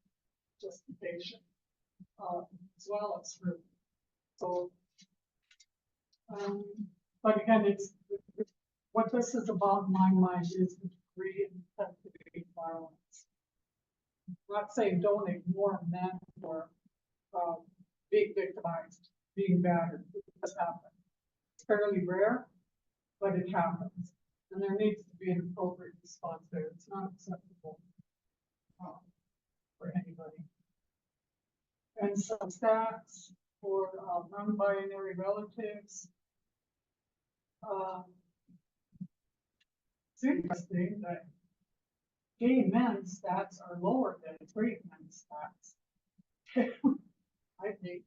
justification, as well as fruit. So, but again, what this is about in my mind is the degree and intensity of violence. I'm not saying don't ignore men or being victimized, being battered. It does happen. It's fairly rare, but it happens. And there needs to be an appropriate response there. It's not acceptable for anybody. And some stats for non-binary relatives. It's interesting that gay men's stats are lower than straight men's stats. I think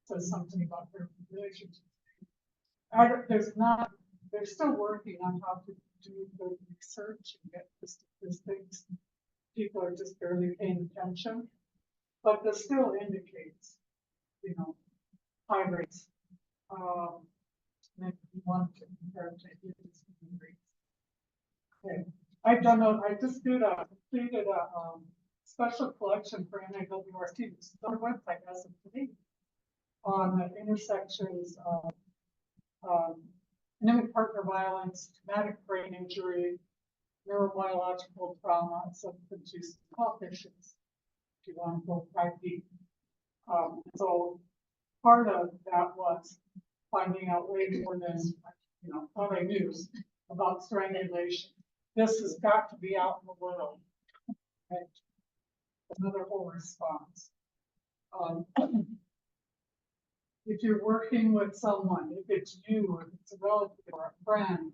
says something about their relationships. They're still working on how to do the research and get the statistics. People are just barely paying attention, but this still indicates, you know, high rates. If you want to compare to Indigenous rates. Okay, I just completed a special collection for NIWRT, which is on the website as of today, on the intersections of intimate partner violence, traumatic brain injury, neurobiological trauma, substance use, health issues, if you want to go quite deep. So part of that was finding out way more than, you know, what I knew about strangulation. This has got to be out in the world. Okay? Another whole response. If you're working with someone, if it's you, or if it's a relative or a friend,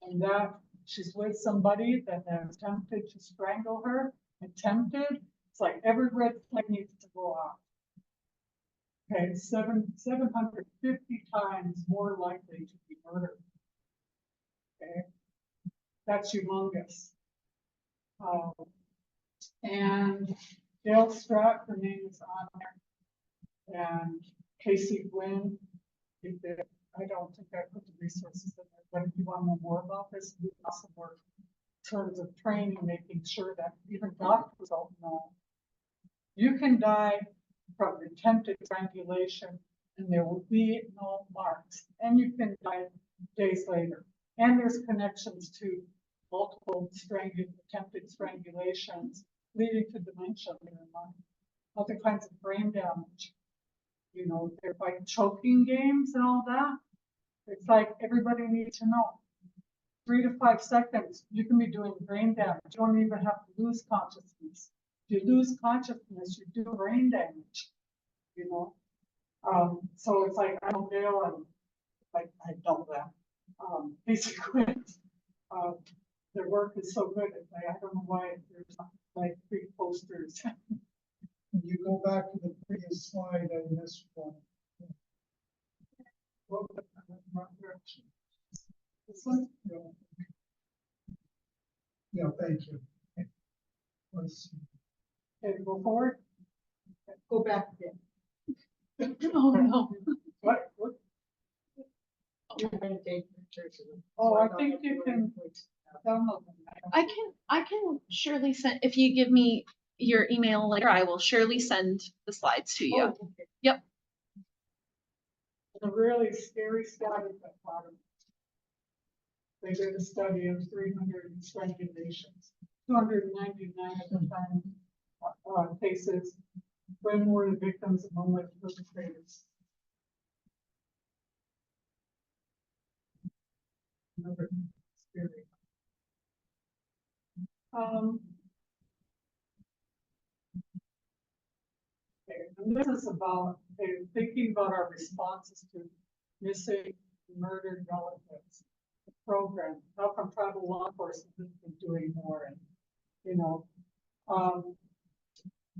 and that she's with somebody that has attempted to strangle her, it's like every red flag needs to go off. Okay, 750 times more likely to be murdered. Okay, that's humongous. And Dale Stratt, her name is on there, and Casey Gwynn. I don't think I put the resources in there, but if you want to know more about this, we also work in terms of training, making sure that even doctors don't know. You can die from attempted strangulation and there will be no marks, and you can die days later. And there's connections to multiple attempted strangulations leading to dementia later in life, other kinds of brain damage. You know, they're like choking games and all that. It's like everybody needs to know. 3 to 5 seconds, you can be doing brain damage. You don't even have to lose consciousness. If you lose consciousness, you do brain damage. You know, so it's like I don't know, and like I don't that. Basically, their work is so good. I don't know why there's not like big posters. Can you go back to the previous slide I missed one? This one? Yeah, thank you. Let's see. Okay, go forward. Go back again. Oh, no. What? Oh, I think you can download them. I can surely send, if you give me your email later, I will surely send the slides to you. Oh, okay. Yep. A really scary study at the bottom. They did a study of 300 strangulations, 299 at the time cases. When were the victims among the perpetrators? Another scary. Okay, and this is about thinking about our responses to missing, murdered relatives. The program, how come tribal law enforcement has been doing more and, you know,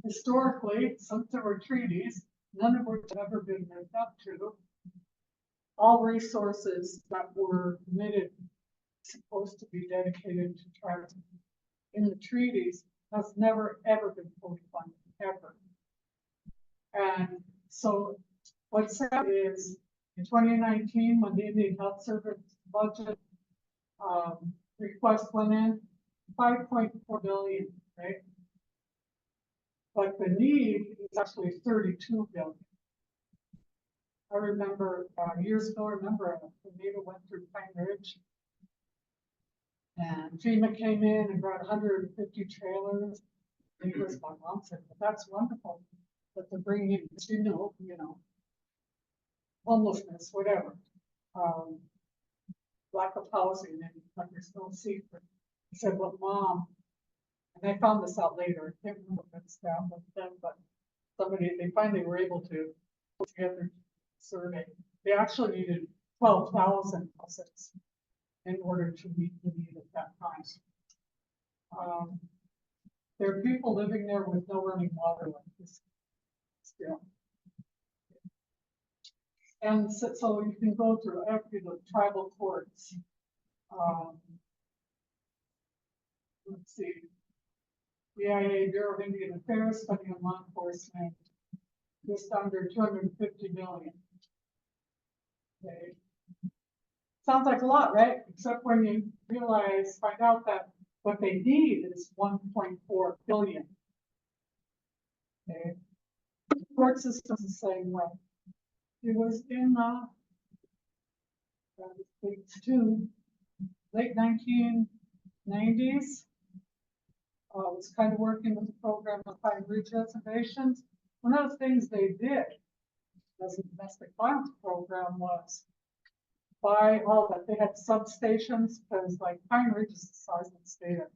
historically, since there were treaties, none of which have ever been lived up to. All resources that were committed, supposed to be dedicated to tribes in the treaties, has never ever been fully funded, ever. And so what's sad is in 2019, when the Indian Health Service budget request went in, 5.4 billion, right? But the need is actually 32 billion. I remember years ago, a tornado went through Pine Ridge. And FEMA came in and brought 150 trailers. And it was my mom said, well, that's wonderful. But they're bringing in, you know, homelessness, whatever. Lack of housing, and like there's no secret. I said, well, Mom, and I found this out later, I can't remember if it's down with them, but they finally were able to put together a survey. They actually needed 12,000 houses in order to meet the need at that time. There are people living there with no running water like this still. And so you can go through every the tribal courts. Let's see. BIA, Bureau of Indian Affairs, spending on law enforcement, just under 250 million. Okay. Sounds like a lot, right? Except when you find out that what they need is 1.4 billion. Okay. The court system's the same way. It was in late 1990s. I was kind of working with the program of Pine Ridge reservations. One of the things they did as a domestic violence program was buy all that. They had substations because like Pine Ridge is the size of the state.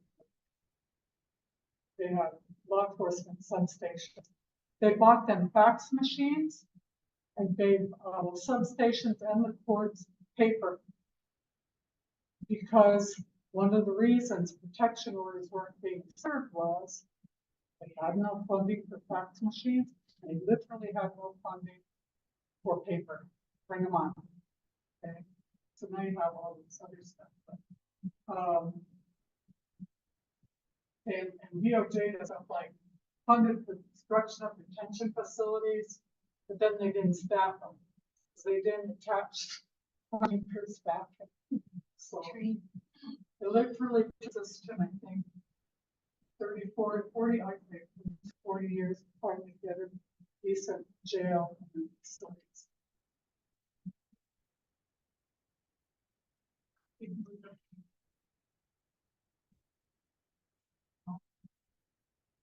They had law enforcement substations. They bought them fax machines and gave substations and the courts paper because one of the reasons protection orders weren't being served was they had no funding for fax machines. And they literally had no funding for paper. Bring them on. Okay. So now you have all this other stuff. But, and DOJ has like funded the construction of detention facilities, but then they didn't staff them. So they didn't attach funding for staff. So it literally took us to, I think, 34, 40, I think, 40 years before we get a decent jail and facilities.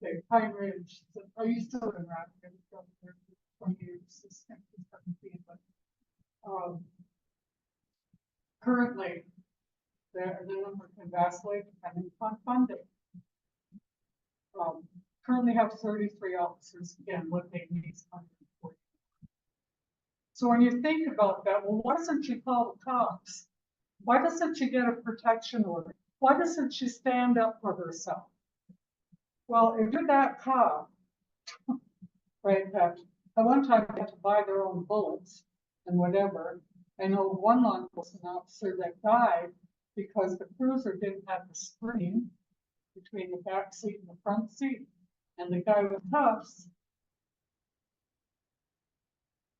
Okay, Pine Ridge. So I used to live in Rapid for 20 years, but currently the number can vacillate depending upon funding. Currently have 33 officers, again, what they need is 140. So when you think about that, well, why doesn't she call the cops? Why doesn't she get a protection order? Why doesn't she stand up for herself? Well, if you're that cop, right, that at one time they had to buy their own bullets and whatever. I know one law enforcement officer that died because the cruiser didn't have the screen between the back seat and the front seat. And the guy with cuffs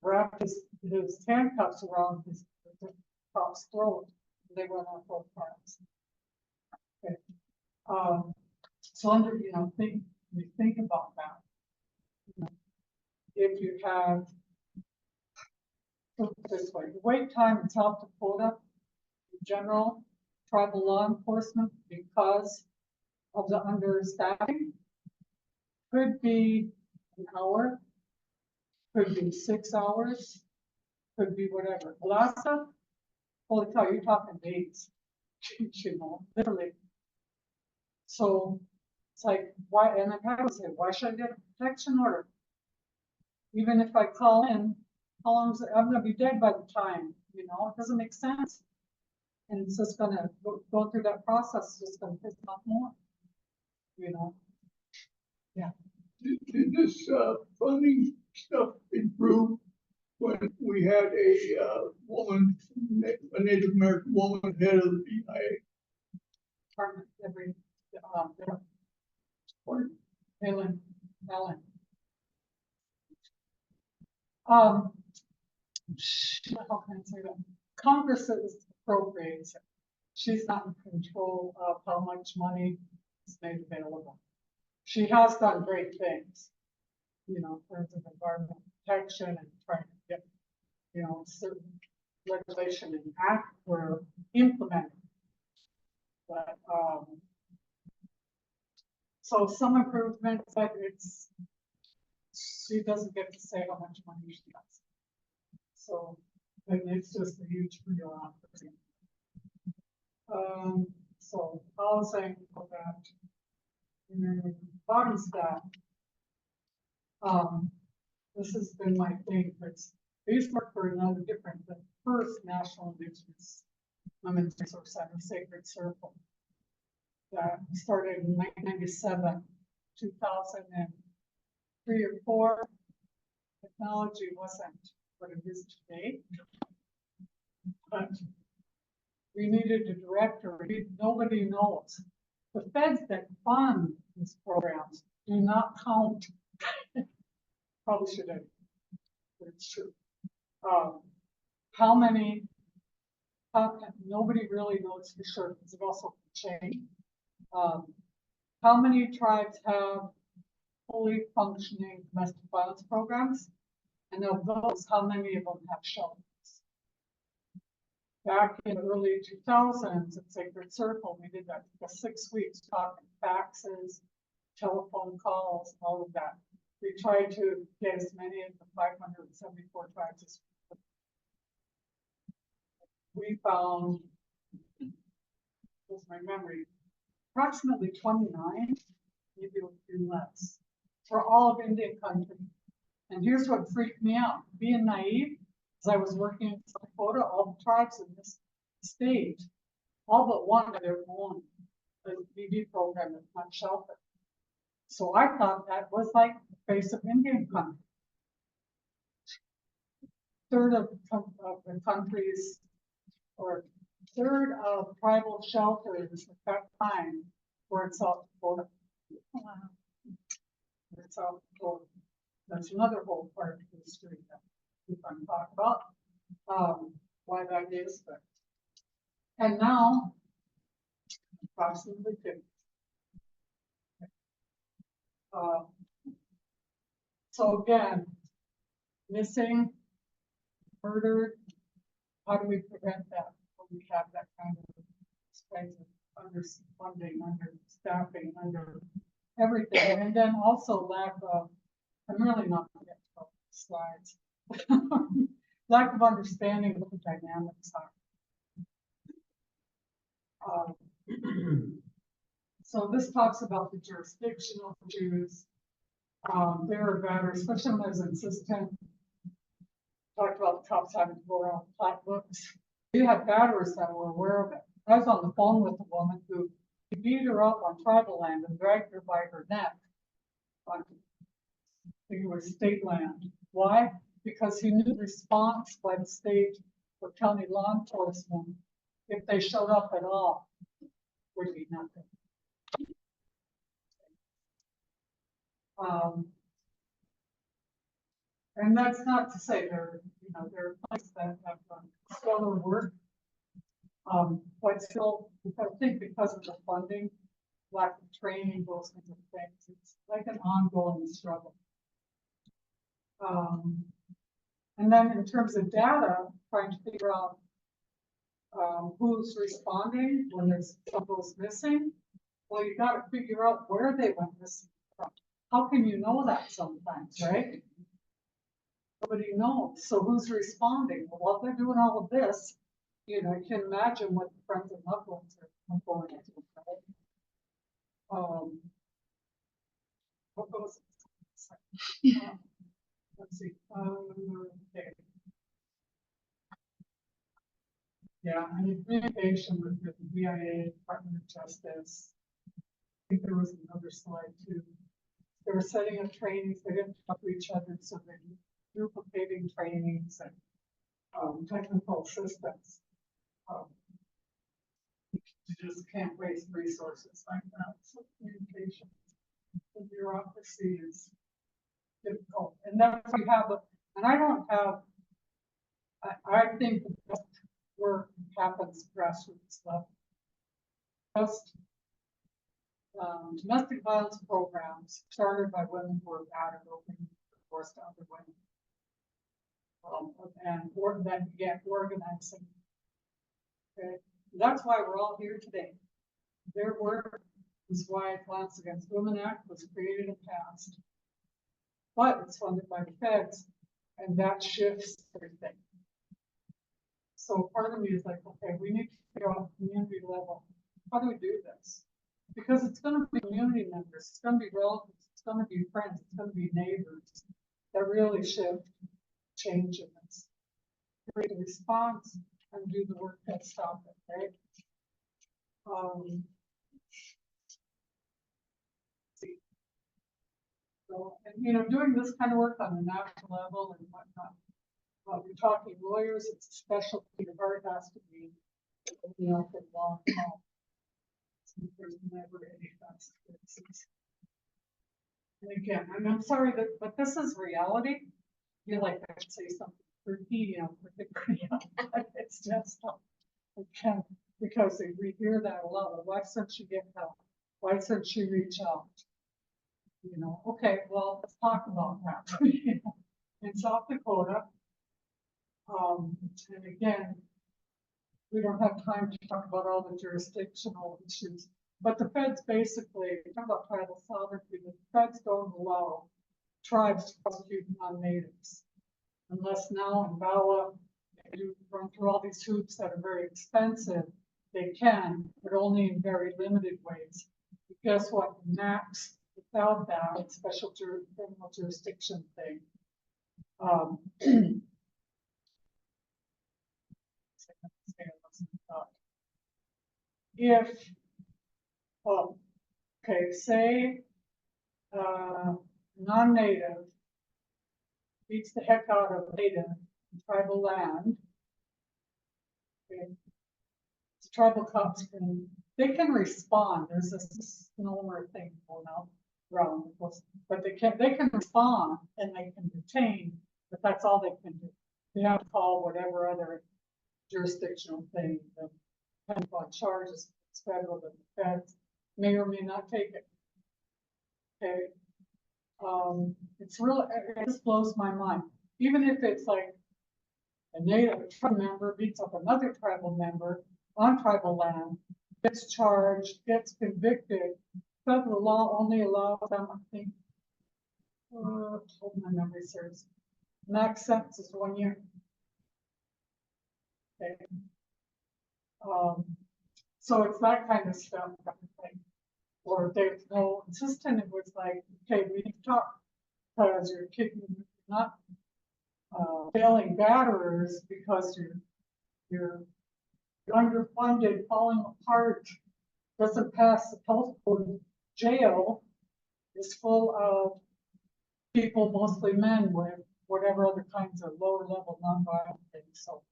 wrapped his handcuffs around his cop's throat. They went off both parts. Okay. So under, think about that. If you have, put it this way, the wait time in South Dakota, in general, tribal law enforcement, because of the understaffing, could be an hour, could be 6 hours, could be whatever. Alaska, holy cow, you're talking days, literally. So it's like, why, and I would say, why should I get a protection order? Even if I call in how long is it? I'm gonna be dead by the time, you know, it doesn't make sense. And it's just gonna go through that process, it's just gonna piss off more, you know? Did this, funding stuff improve when we had a, woman, a Native American woman head of the BIA? Department every, Helen. How can I say that? Congress is appropriates it. She's not in control of how much money is made available. She has done great things, you know, in terms of environmental protection and trying to get, you know, certain legislation and act were implemented. But, so some improvements, but she doesn't get to say how much money she has. So, and it's just a huge bureaucracy. So housing for that. And then bottom staff. This has been my thing, but these work for another different, the first National Indigenous Women's Resource Center, Sacred Circle. That started in 1997, 2003 or 4. Technology wasn't what it is today. But we needed a director. Nobody knows. The feds that fund these programs do not count. Probably should have, but it's true. How many? Nobody really knows for sure because it also changed. How many tribes have fully functioning domestic violence programs? And of those, how many of them have shelters? Back in the early 2000s at Sacred Circle, we did that for 6 weeks, talking faxes, telephone calls, all of that. We tried to get as many of the 574 tribes as we found, was my memory, approximately 29, maybe a few less, for all of Indian country. And here's what freaked me out, being naive, as I was working in South Dakota, all the tribes in this state, all but one of their own BB program that's not sheltered. So I thought that was like the face of Indian country. Third of the countries, or third of tribal shelters at that time were in South Dakota. South Dakota. That's another whole part of history that we can talk about, why that is. But, and now, approximately 50. So again, missing, murdered, how do we prevent that when we have that kind of kinds of underfunding, understaffing, under everything, and then also lack of, I'm really not going to get to slides, lack of understanding what the dynamics are. So this talks about the jurisdictional issues. There are better, especially when there's insistent. Talked about the cops having to go around plat books. We had batters that were aware of it. I was on the phone with a woman who beat her up on tribal land and dragged her by her neck. I think it was state land. Why? Because he knew the response by the state or county law enforcement, if they showed up at all, would be nothing. And that's not to say there are places that have done stellar work. But still, I think because of the funding, lack of training, those kinds of things, it's like an ongoing struggle. And then in terms of data, trying to figure out who's responding when there's some goes missing. Well, you got to figure out where they went missing from. How can you know that sometimes, right? Nobody knows. So who's responding? Well, while they're doing all of this, you know, you can imagine what friends and loved ones are going into, right? What goes? Let's see. Okay. Yeah, I mean, communication with the BIA, Department of Justice. I think there was another slide too. They were setting up trainings, they didn't talk to each other, so they duplicating trainings and, technical systems. You just can't waste resources like that, so communication. The bureaucracy is difficult, and that's why we have, and I don't have, I think the best work happens grassroots level. Just domestic violence programs started by women who are battered, open divorce to other women. And or then get organizing. Okay, that's why we're all here today. Their work is why Violence Against Women Act was created and passed. But it's funded by the feds, and that shifts everything. So part of me is like, okay, we need to figure out community level. How do we do this? Because it's going to be community members, it's going to be relatives, it's going to be friends, it's going to be neighbors that really shift change in this. Create a response and do the work that stop it, right? So, and you know, doing this kind of work on the national level and whatnot. We're talking lawyers, it's a specialty, the heart has to be, you know, for the long haul. There's never any consequences. And again, I'm sorry that, but this is reality. I feel like I should say something pretty, you know, particularly, it's just, I can't, because we hear that a lot. Why shouldn't she get help? Why shouldn't she reach out? You know, okay, well, let's talk about that. You know, in South Dakota, and again, we don't have time to talk about all the jurisdictional issues, but the feds basically, talk about tribal sovereignty, the feds don't allow tribes to prosecute non-natives. Unless now in VAWA, they do run through all these hoops that are very expensive, they can, but only in very limited ways. But guess what? Max, without that special criminal jurisdiction thing, if, oh, okay, say, non-native beats the heck out of native tribal land, okay, the tribal cops they can respond. There's this misnomer thing going on around, but they can respond and they can detain, but that's all they can do. They have to call whatever other jurisdictional thing, depends on charges, it's federal, but the feds may or may not take it. Okay. It's really, it just blows my mind. Even if it's like a native tribe member beats up another tribal member on tribal land, gets charged, gets convicted, federal law only allows them, I think, hold my memory serves, max sentence is 1 year. Okay. So it's that kind of stuff, or there's no insistent. It was like, okay, we need to talk because you're kicking, not failing batterers because you're underfunded, falling apart, doesn't pass the health code. Jail is full of people, mostly men, with whatever other kinds of lower level nonviolent things. So,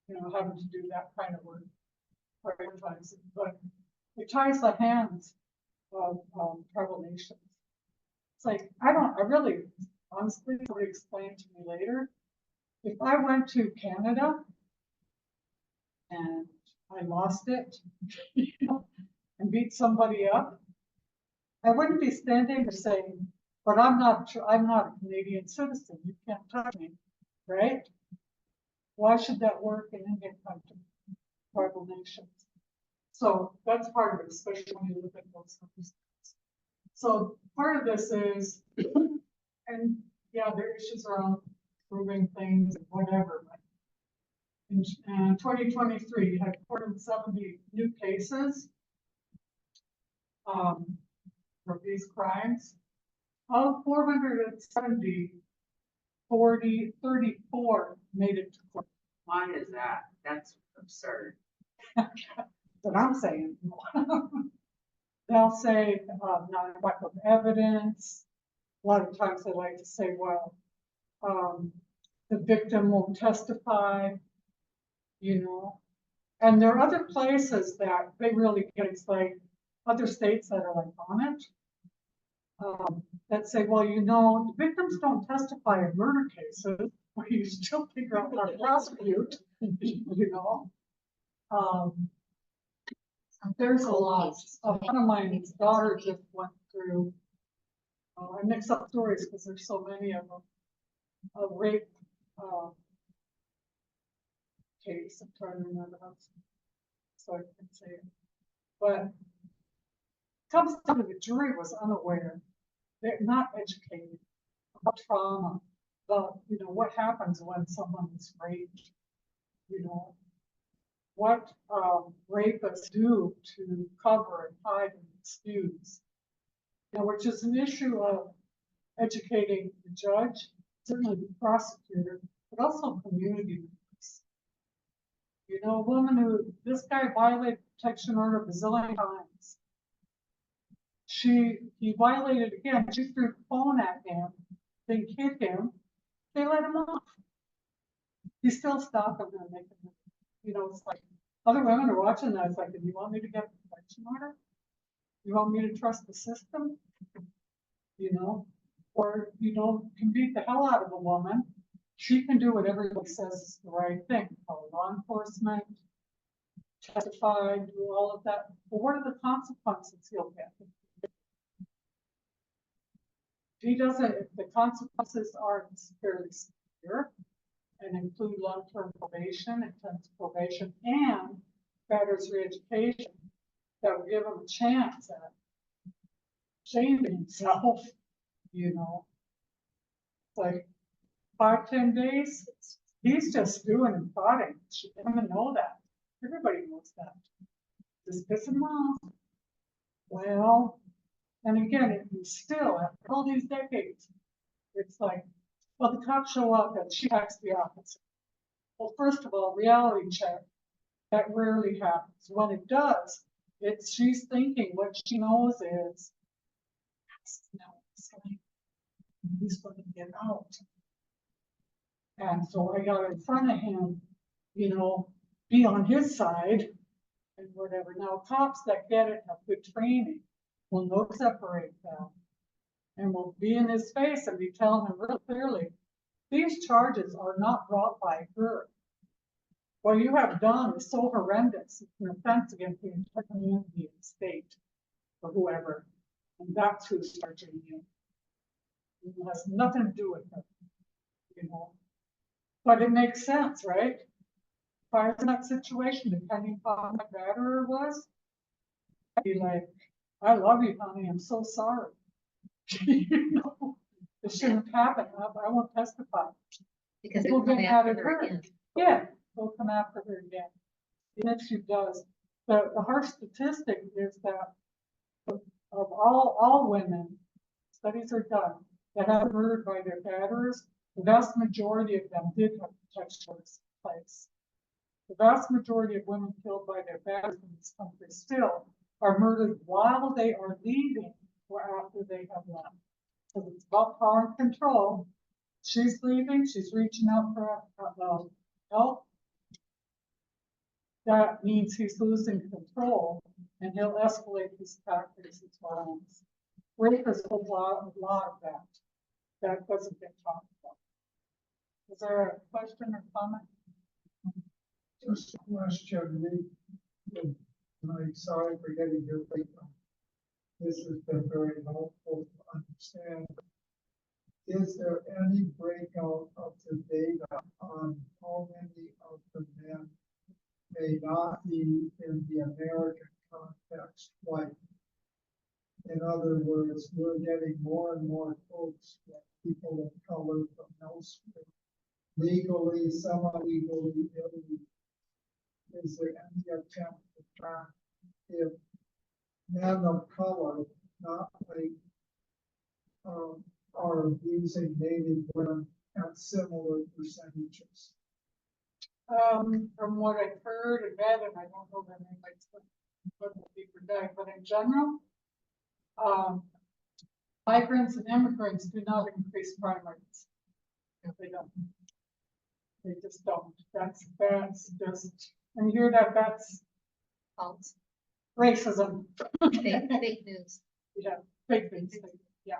you know, having to do that kind of work, prioritizing, but it ties the hands of tribal nations. It's like, I really, honestly, somebody explain to me later, if I went to Canada and I lost it, you know, and beat somebody up, I wouldn't be standing there saying, but I'm not a Canadian citizen, you can't touch me, right? Why should that work in Indian country, tribal nations? So that's part of it, especially when you look at those numbers. So part of this is, and yeah, there are issues around proving things, whatever. But in 2023, you had 470 new cases for these crimes. Of 470, 34 made it to court. Why is that? That's absurd. But I'm saying. They'll say, not lack of evidence. A lot of times they like to say, well, the victim won't testify, you know. And there are other places that they really get, it's like other states that are like on it. That say, well, you know, the victims don't testify in murder cases, where you still figure out how to prosecute, you know. There's a lot. One of my daughter just went through, I mix up stories because there's so many of them, a rape case. I'm trying to remember how, so I can say it. But comes down to the jury was unaware. They're not educated about trauma, about, you know, what happens when someone is raped, you know, what rapists do to cover and hide and excuse, you know, which is an issue of educating the judge, certainly the prosecutor, but also community members. You know, a woman who, this guy violated protection order a bazillion times. He violated again, she threw the phone at him, then hit him, they let him off. He's still stalking them, making them, you know, it's like, other women are watching that, it's like, do you want me to get a protection order? You want me to trust the system? You know, or, you know, can beat the hell out of a woman. She can do what everybody says is the right thing, call law enforcement, testify, do all of that. But what are the consequences he'll get? If he doesn't, if the consequences are fairly severe and include long-term probation, intense probation, and batter's re-education, that will give him a chance at shaming himself, you know. It's like 5-10 days, he's just doing and plotting. She doesn't know that. Everybody knows that. Just piss him off. Well, and again, it was still after all these decades, it's like, well, the cops show up and she acts the opposite. Well, first of all, reality check, that rarely happens. When it does, it's she's thinking what she knows is, he's going to get out. And so I got in front of him, you know, be on his side and whatever. Now, cops that get it have good training will know to separate them and will be in his face and be telling him real clearly, these charges are not brought by her. What you have done is so horrendous. It's an offense against the entire community and state or whoever. And that's who's charging you. It has nothing to do with her, you know. But it makes sense, right? If I was in that situation, depending on what my batterer was, I'd be like, I love you, honey. I'm so sorry. You know, it shouldn't happen. I won't testify. Because People they'll come get after mad at her her. again. Yeah, they'll come after her again. And if she does, the harsh statistic is that of all women, studies are done that have been murdered by their batterers, the vast majority of them did have protection orders in place. The vast majority of women killed by their batterers in this country still are murdered while they are leaving or after they have left. So it's about power and control. She's leaving, she's reaching out for help. That means he's losing control and he'll escalate his tactics and violence. Rape is a lot of that. That doesn't get talked about. Is there a question or comment? Just a question, and I'm sorry for getting your late. This has been very helpful to understand. Is there any breakout of the data on how many of the men may not be in the American context white? In other words, we're getting more and more folks, like people of color from elsewhere, legally, semi-legally, illegally. Is there any attempt to track if men of color, not white, are abusing Native women at similar percentages? From what I've heard and read, and I don't know that anybody's going to deeper dive, but in general, migrants and immigrants do not increase crime rates. They don't. They just don't. That's just, and you hear that, that's False. racism. Fake news. Yeah, fake things, yeah.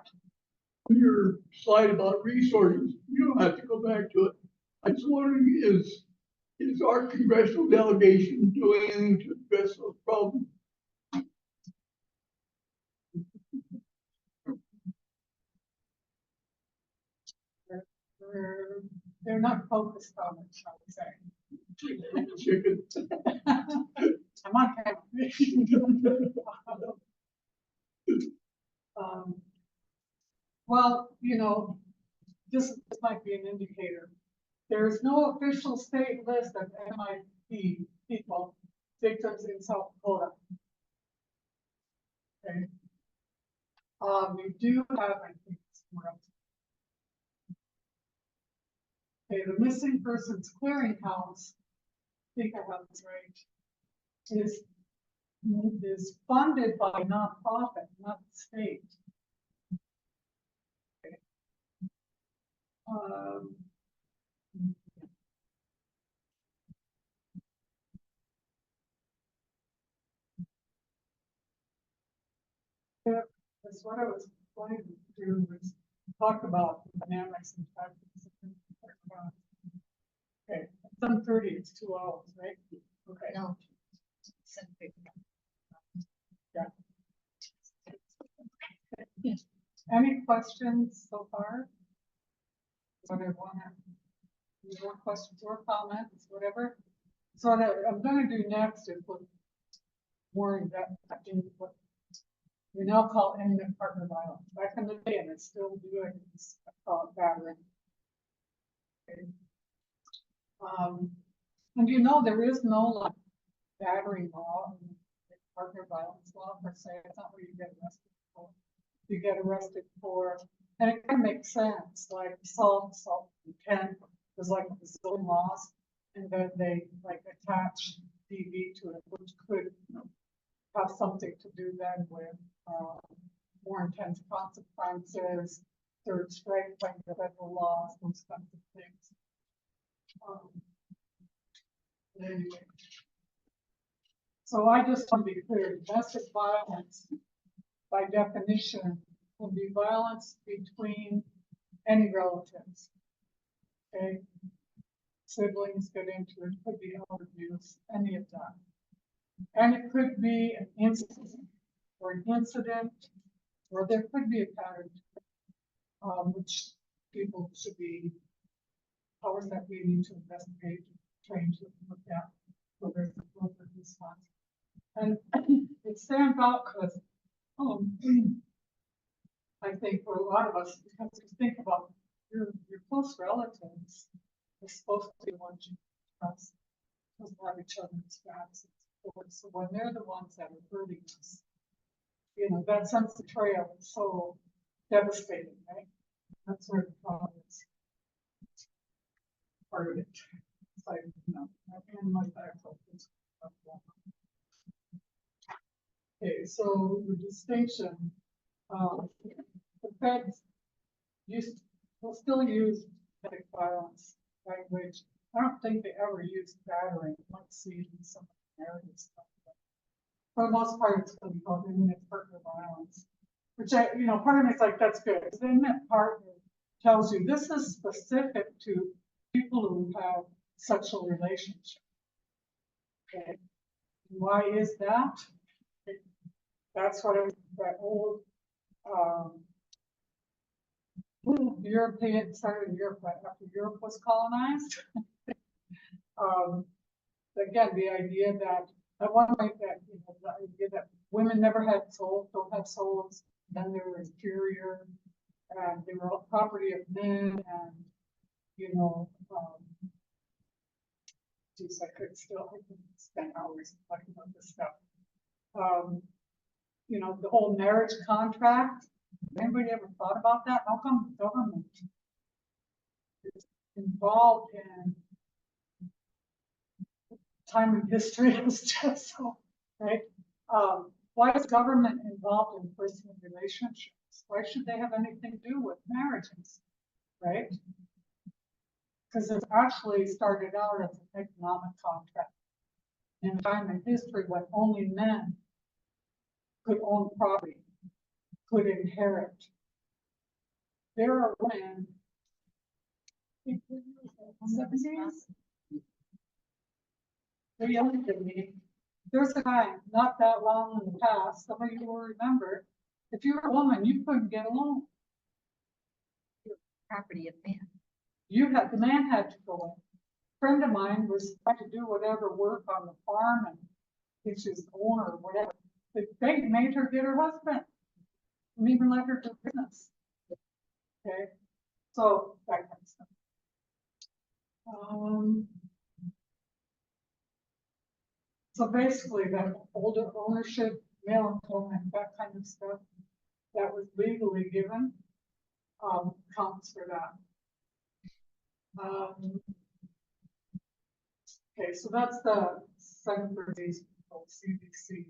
Your slide about resources, you don't have to go back to it. I just wondering, is our congressional delegation doing anything to address those problems? They're not focused on it, shall we say. Chicken. I'm on camera. Well, you know, this might be an indicator. There is no official state list of MMIP people, victims in South Dakota. Okay. We do have, I think, somewhere else. Okay, the missing persons clearinghouse, I think I have this right, is funded by nonprofit, not the state. Okay. That's what I was going to do, was talk about the dynamics and tactics. Okay, 7:30, it's 2 hours, right? Okay. No. Yeah. Any questions so far? What I want to, more questions or comments, whatever. So what I'm going to do next is look more in depth into what we now call imminent partner violence. Back in the day, and it's still doing, it's called battering. Okay. And you know, there is no like battery law, partner violence law per se. It's not what you get arrested for. You get arrested for, and it can make sense, like assault, intent, there's like a zillion laws, and then they like attach DV to it, which could have something to do then with more intense consequences, third strike by the federal laws, those kinds of things. Anyway. So I just want to be clear, domestic violence, by definition, will be violence between any relatives. Okay, siblings get into it, could be elder abuse, any of that. And it could be an incident, or there could be a pattern, which people should be, powers that we need to investigate, train to look at, so there's a appropriate response. And it stands out because I think for a lot of us, because you think about your close relatives, are supposed to be the ones you trust, supposed to have each other's backs. So when they're the ones that are hurting us, you know, that sense of betrayal is so devastating, right? That's where the problem is. Part of it. It's like, you know, and my back. Okay, so the distinction, the feds will still use domestic violence language. I don't think they ever use battering. You might see it in some narrative stuff. For the most part, it's going to be called imminent partner violence, which you know, part of me is like, that's good. Because imminent partner tells you this is specific to people who have sexual relationships. Okay, why is that? That's what that old European started in Europe after Europe was colonized. Again, the idea that at one point that, you know, the idea that women never had souls, don't have souls, then they were inferior, and they were all property of men, and you know, geez, I could spend hours talking about this stuff. You know, the whole marriage contract. Anybody ever thought about that? How come the government is involved in time in history is just so, right? Why is government involved in personal relationships? Why should they have anything to do with marriages, right? Because it actually started out as an economic contract in a time in history when only men could own property, could inherit. There are women in the 70s. They're younger than me. There's a time, not that long in the past, some of you will remember, if you were a woman, you couldn't get a loan. Property of man. The man had to go in. A friend of mine was trying to do whatever work on the farm and if she was the owner or whatever. They made her get her husband and even let her do business. Okay, so that kind of stuff. So basically that older ownership, male employment, that kind of stuff that was legally given, counts for that. Okay, so that's the second for these people, CBC.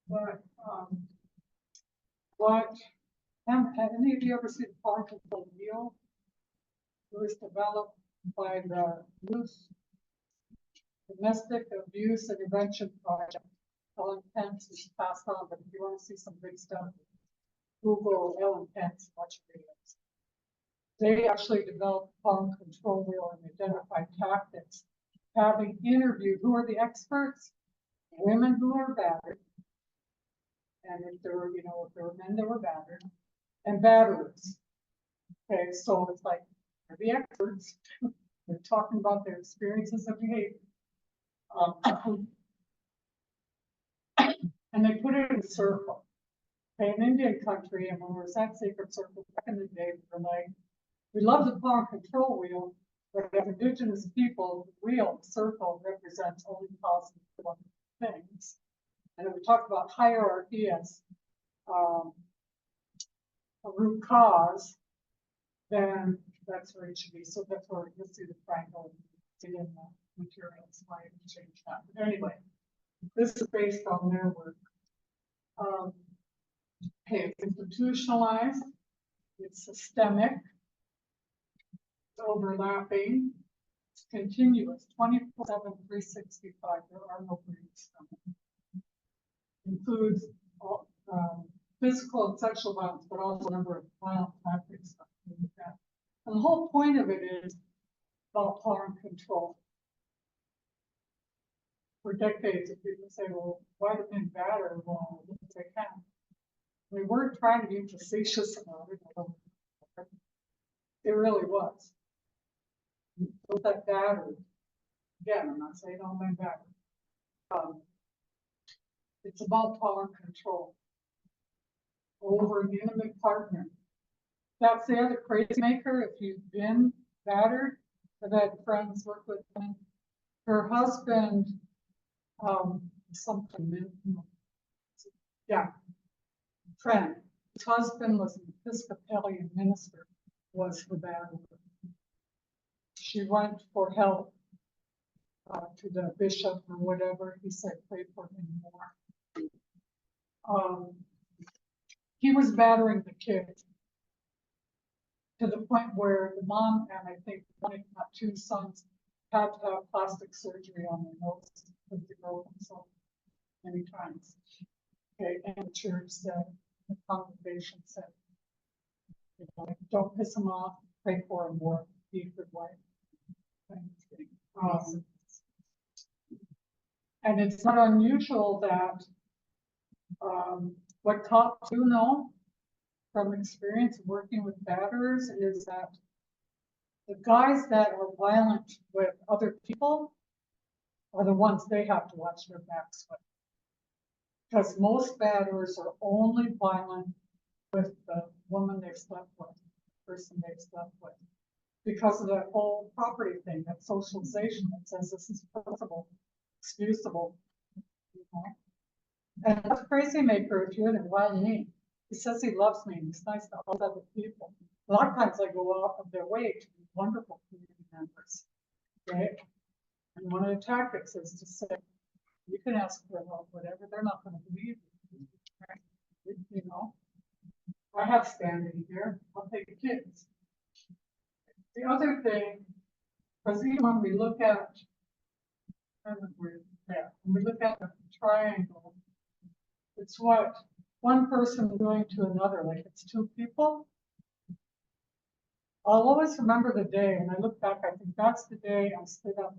But, have any of you ever seen the farm control wheel? It was developed by the Youth Domestic Abuse Intervention Project. Ellen Pence is passed on, but if you want to see some big stuff, Google Ellen Pence, watch videos. They actually developed farm control wheel and identified tactics, having interviewed who are the experts, women who are battered, and if there were, if there were men that were battered, and batterers. Okay, so it's like they're the experts. They're talking about their experiences of behavior. And they put it in a circle. Okay, in Indian country, and when we were at Sacred Circle back in the day, we were like, we love the farm control wheel, but as Indigenous people, the wheel, the circle represents only positive things. And if we talk about hierarchy as a root cause, then that's where it should be. So that's where you'll see the triangle in the materials. I can change that. But anyway, this is based on their work. Okay, it's institutionalized, it's systemic, it's overlapping, it's continuous, 24/7, 365. There are no breaks. Includes all, physical and sexual violence, but also a number of violent tactics. And the whole point of it is about harm control. For decades, if people say, well, why do men batter? Well, they can. We weren't trying to be facetious about it. It really was. With that battery, again, I'm not saying all men batter. It's about power control over an intimate partner. That's the other crazy maker. If you've been battered, I've had friends work with them. Her husband, friend. His husband was an Episcopalian minister, was the batterer. She went for help to the bishop or whatever. He said, pray for him more. He was battering the kids to the point where the mom and I think one, if not two sons, had to have plastic surgery on their noses because they broke them so many times. Okay, and the church said, the congregation said, don't piss him off, pray for him more, be a good wife. And it's not unusual that what cops do know from experience working with batterers is that the guys that are violent with other people are the ones they have to watch their backs with. Because most batterers are only violent with the woman they've slept with, the person they've slept with. Because of that whole property thing, that socialization that says this is possible, excusable. And that's a crazy maker if you're in it, why me? He says he loves me and he's nice to all other people. A lot of times I go off of their way to be wonderful community members, right? And one of the tactics is to say, you can ask for help, whatever, they're not gonna believe you. You know, I have standing here, I'll take the kids. The other thing, because even when we look at, when we look at the triangle, it's what one person doing to another, like it's two people. I'll always remember the day, and I look back, I think that's the day I stood up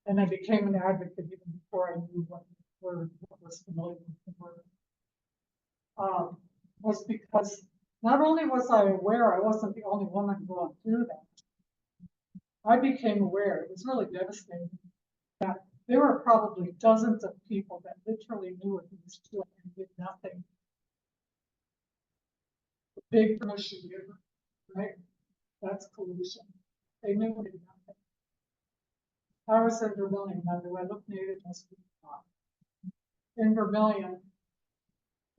and I became an advocate even before I knew what was familiar with the word. Was because not only was I aware I wasn't the only woman going through that, I became aware, it was really devastating, that there were probably dozens of people that literally knew what he was doing and did nothing. The big permission giver, right? That's collusion. They knew it did nothing. I was in Vermilion, now do I look native? Most people not. In Vermilion,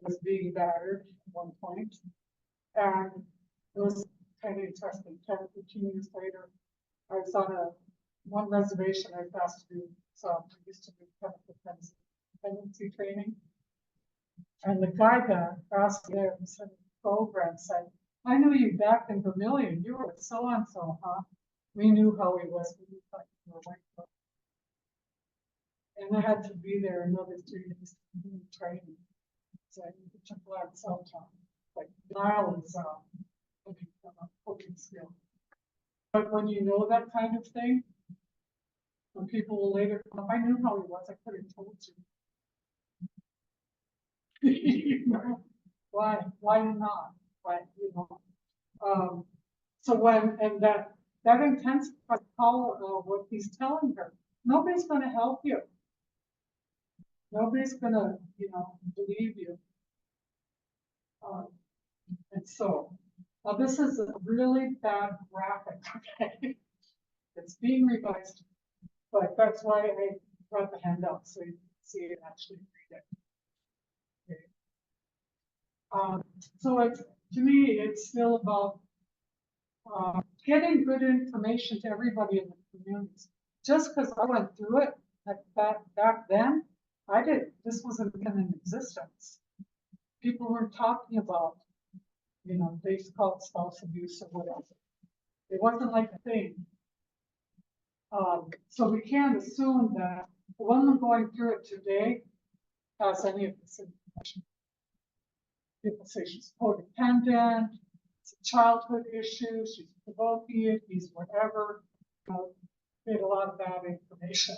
was being battered at one point, and it was kind of interesting. 10, 15 years later, I was on one reservation I was asked to do, so I used to do chemical dependency training, and the guy that asked me there in the program said, I knew you back in Vermilion, you were so-and-so, huh? We knew how he was, we thought you were white. And I had to be there another 3 days to do training. So I took a lot of self-talk, like denial is a coping skill. But when you know that kind of thing, when people will later come, I knew how he was, I could have told you. You know? Why not? Why, you know? So when, and that intensifies power of what he's telling her. Nobody's going to help you. Nobody's going to, you know, believe you. And so, now this is a really bad graphic, okay? It's being revised, but that's why I brought the handout so you can see it and actually read it. Okay. So it's, to me, it's still about getting good information to everybody in the communities. Just because I went through it like back then, this wasn't even in existence. People weren't talking about, you know, they used to call it spouse abuse or whatever. It wasn't like a thing. So we can't assume that the woman going through it today has any of this information. People say she's codependent, it's a childhood issue, she's provoking it, he's whatever. They had a lot of bad information.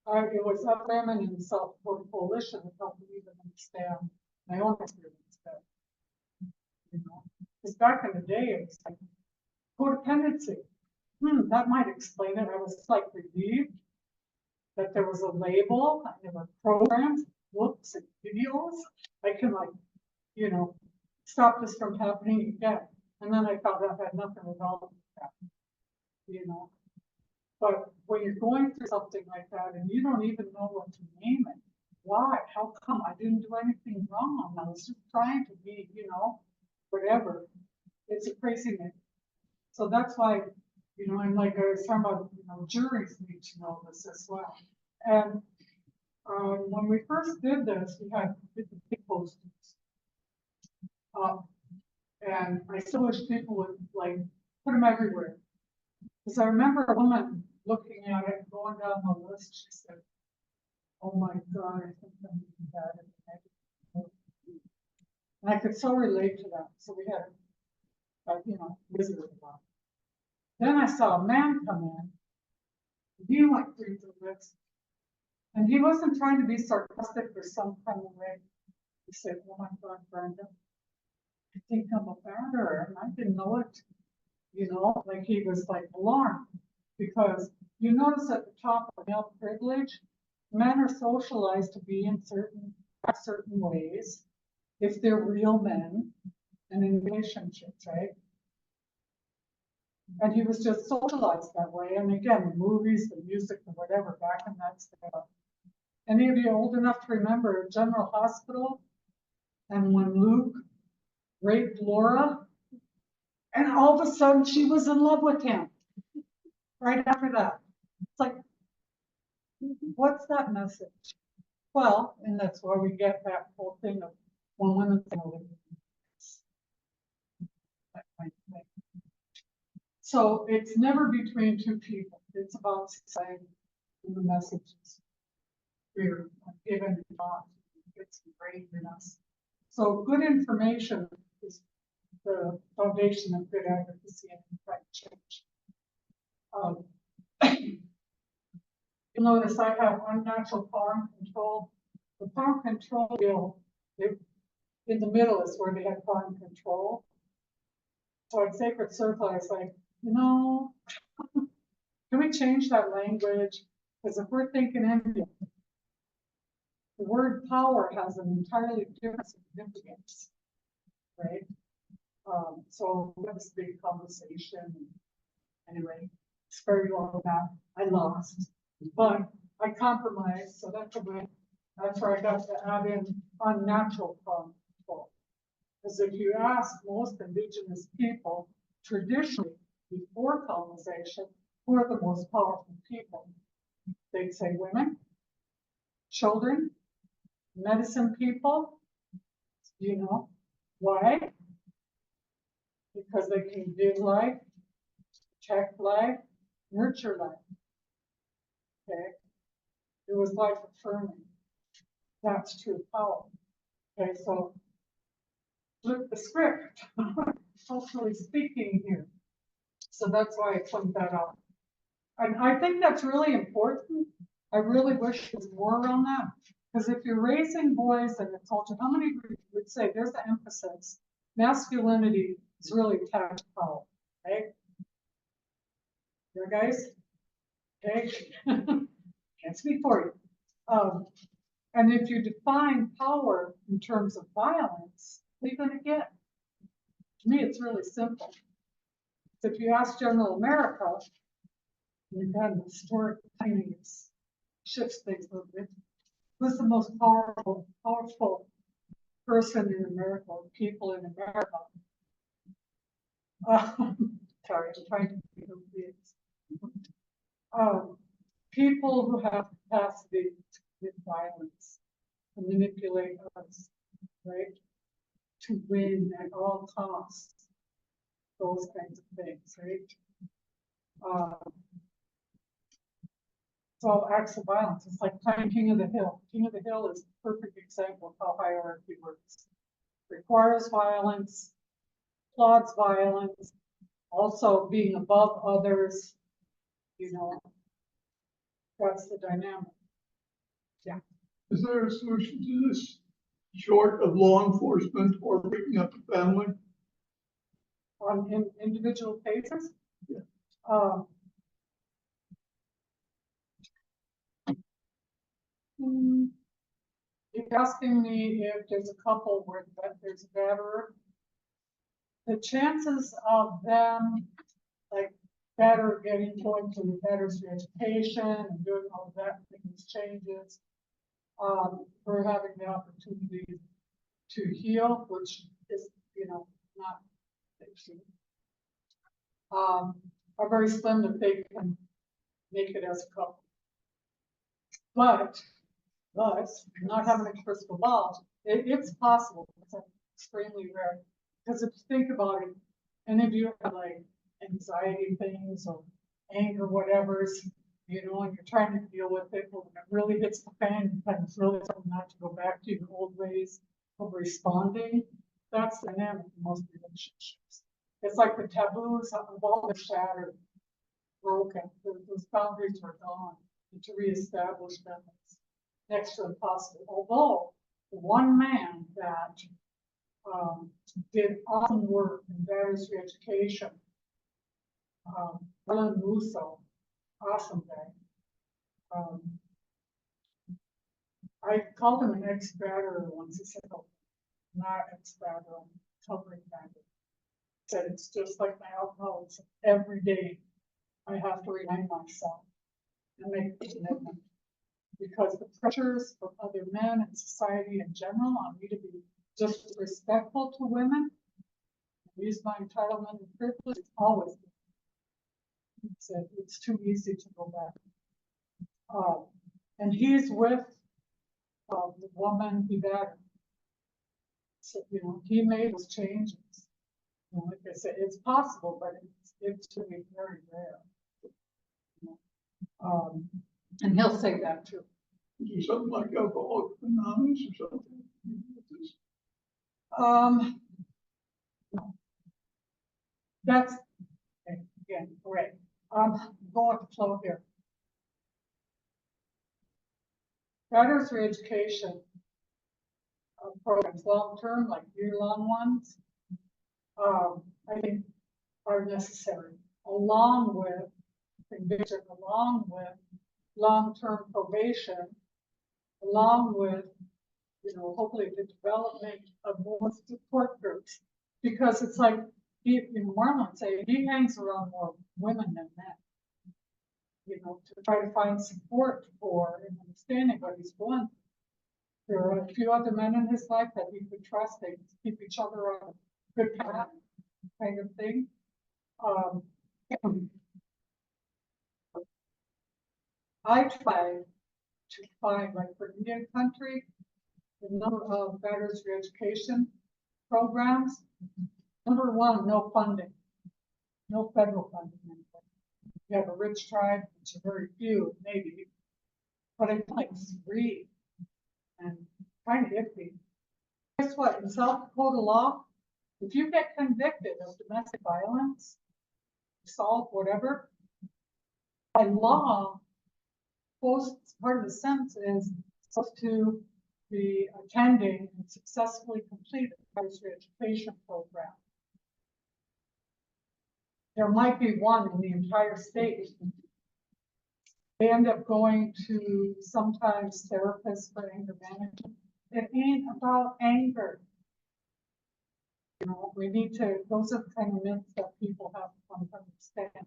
It was up women in the South Dakota Coalition that helped me even understand my own experience better. You know, because back in the day, it was like codependency. That might explain it. I was like relieved that there was a label, and there were programs, books, and videos. I can like, you know, stop this from happening again. And then I found out I had nothing at all with that, you know. But when you're going through something like that and you don't even know what to name it, why? How come? I didn't do anything wrong. I was just trying to be, you know, whatever. It's a crazy thing. So that's why, you know, and like I was talking about, you know, juries need to know this as well. And when we first did this, we had the big posters. And I still wish people would like put them everywhere. Because I remember a woman looking at it, going down the list, she said, oh my God, I think I'm even bad. And I could so relate to that. So we had, you know, visited a lot. Then I saw a man come in. He went through the list. And he wasn't trying to be sarcastic or some kind of way. He said, oh my God, Brenda, I think I'm a batterer. And I didn't know it. You know, like he was like alarmed. Because you notice at the top of male privilege, men are socialized to be in certain ways if they're real men and in relationships, right? And he was just socialized that way. And again, the movies, the music, and whatever, back in that stuff. Any of you old enough to remember General Hospital? And when Luke raped Laura, and all of a sudden she was in love with him. Right after that. It's like, What's that message? Well, and that's why we get that whole thing of when women say, "Oh, that kind of thing." So it's never between two people. It's about society and the messages we're given to us. It's ingrained in us. So good information is the foundation of good advocacy and right change. You'll notice I have unnatural farm control. The farm control bill, in the middle is where they have farm control. So at Sacred Circle, I was like, can we change that language? Because if we're thinking Indian, the word power has an entirely different significance, right? So we had this big conversation. Anyway, spare you all of that. I lost, but I compromised, so that's where I got to add in unnatural farm control. Because if you ask most Indigenous people, traditionally, before colonization, who are the most powerful people? They'd say women, children, medicine people. You know, why? Because they can give life, protect life, nurture life. Okay, it was life affirming. That's true power. Okay, so flip the script, culturally speaking here. So that's why I pointed that out. And I think that's really important. I really wish there was more around that. Because if you're raising boys in a culture, how many would say there's the emphasis? Masculinity is really attached to power, right? There, guys? Okay. Can't speak for you. And if you define power in terms of violence, what are you going to get? To me, it's really simple. If you ask General America, we've had historic findings, shifts things a little bit. Who's the most powerful person in America, people in America? Sorry, I'm trying to be people who have capacity to commit violence, to manipulate us, right? To win at all costs, those kinds of things, right? So acts of violence, it's like playing King of the Hill. King of the Hill is a perfect example of how hierarchy works. Requires violence, applauds violence, also being above others, you know, that's the dynamic. Yeah. Is there a solution to this, short of law enforcement or breaking up a family? In individual cases? Yeah. You're asking me if there's a couple where there's a batterer. The chances of them, like, better going to the betters for education and doing all of that, things changes. For having the opportunity to heal, which is, you know, not are very slim if they can make it as a couple. But not having a crystal ball, it's possible. It's extremely rare. Because if you think about it, any of you have like anxiety things or anger, whatever's, you know, and you're trying to deal with it, when it really hits the fan, and it's really something not to go back to your old ways of responding. That's the dynamic in most relationships. It's like the taboos of all are shattered, broken. Those boundaries are gone, and to reestablish them is next to impossible. Although the one man that did awesome work in various education, Alan Russo, awesome guy. I called him an ex-batterer once. He said, "Oh, not ex-batterer, I'm covering batterer." Said it's just like my alcoholism. Every day I have to remind myself and make the commitment, because the pressures of other men and society in general on me to be just respectful to women, use my entitlement and privilege, is always there. It's too easy to go back. And he's with, the woman he battered. So, you know, he made those changes. You know, like I said, it's possible, but it's really very rare. You know, and he'll say that too. Is there something like Alcoholics Anonymous or something? No. That's, okay, again, great. Go with the flow here. Riders for education programs, long-term, like year-long ones, I think are necessary, along with conviction, along with long-term probation, along with, you know, hopefully the development of more support groups. Because it's like, you know, Marlon say, he hangs around more women than men. You know, to try to find support for and understanding what he's going through. There are a few other men in his life that he could trust. They keep each other on a good path, kind of thing. I tried to find, like for Indian country, the number of veterans for education programs. Number one, no funding, no federal funding. You have a rich tribe, which are very few, maybe, but it's like 3 and kind of iffy. Guess what? In South Dakota law, if you get convicted of domestic violence, assault, whatever, by law, part of the sentence is supposed to be attending and successfully complete a veterans education program. There might be one in the entire state. They end up going to sometimes therapists for anger management. It ain't about anger. You know, we need to, those are the kind of myths that people have to come to understand.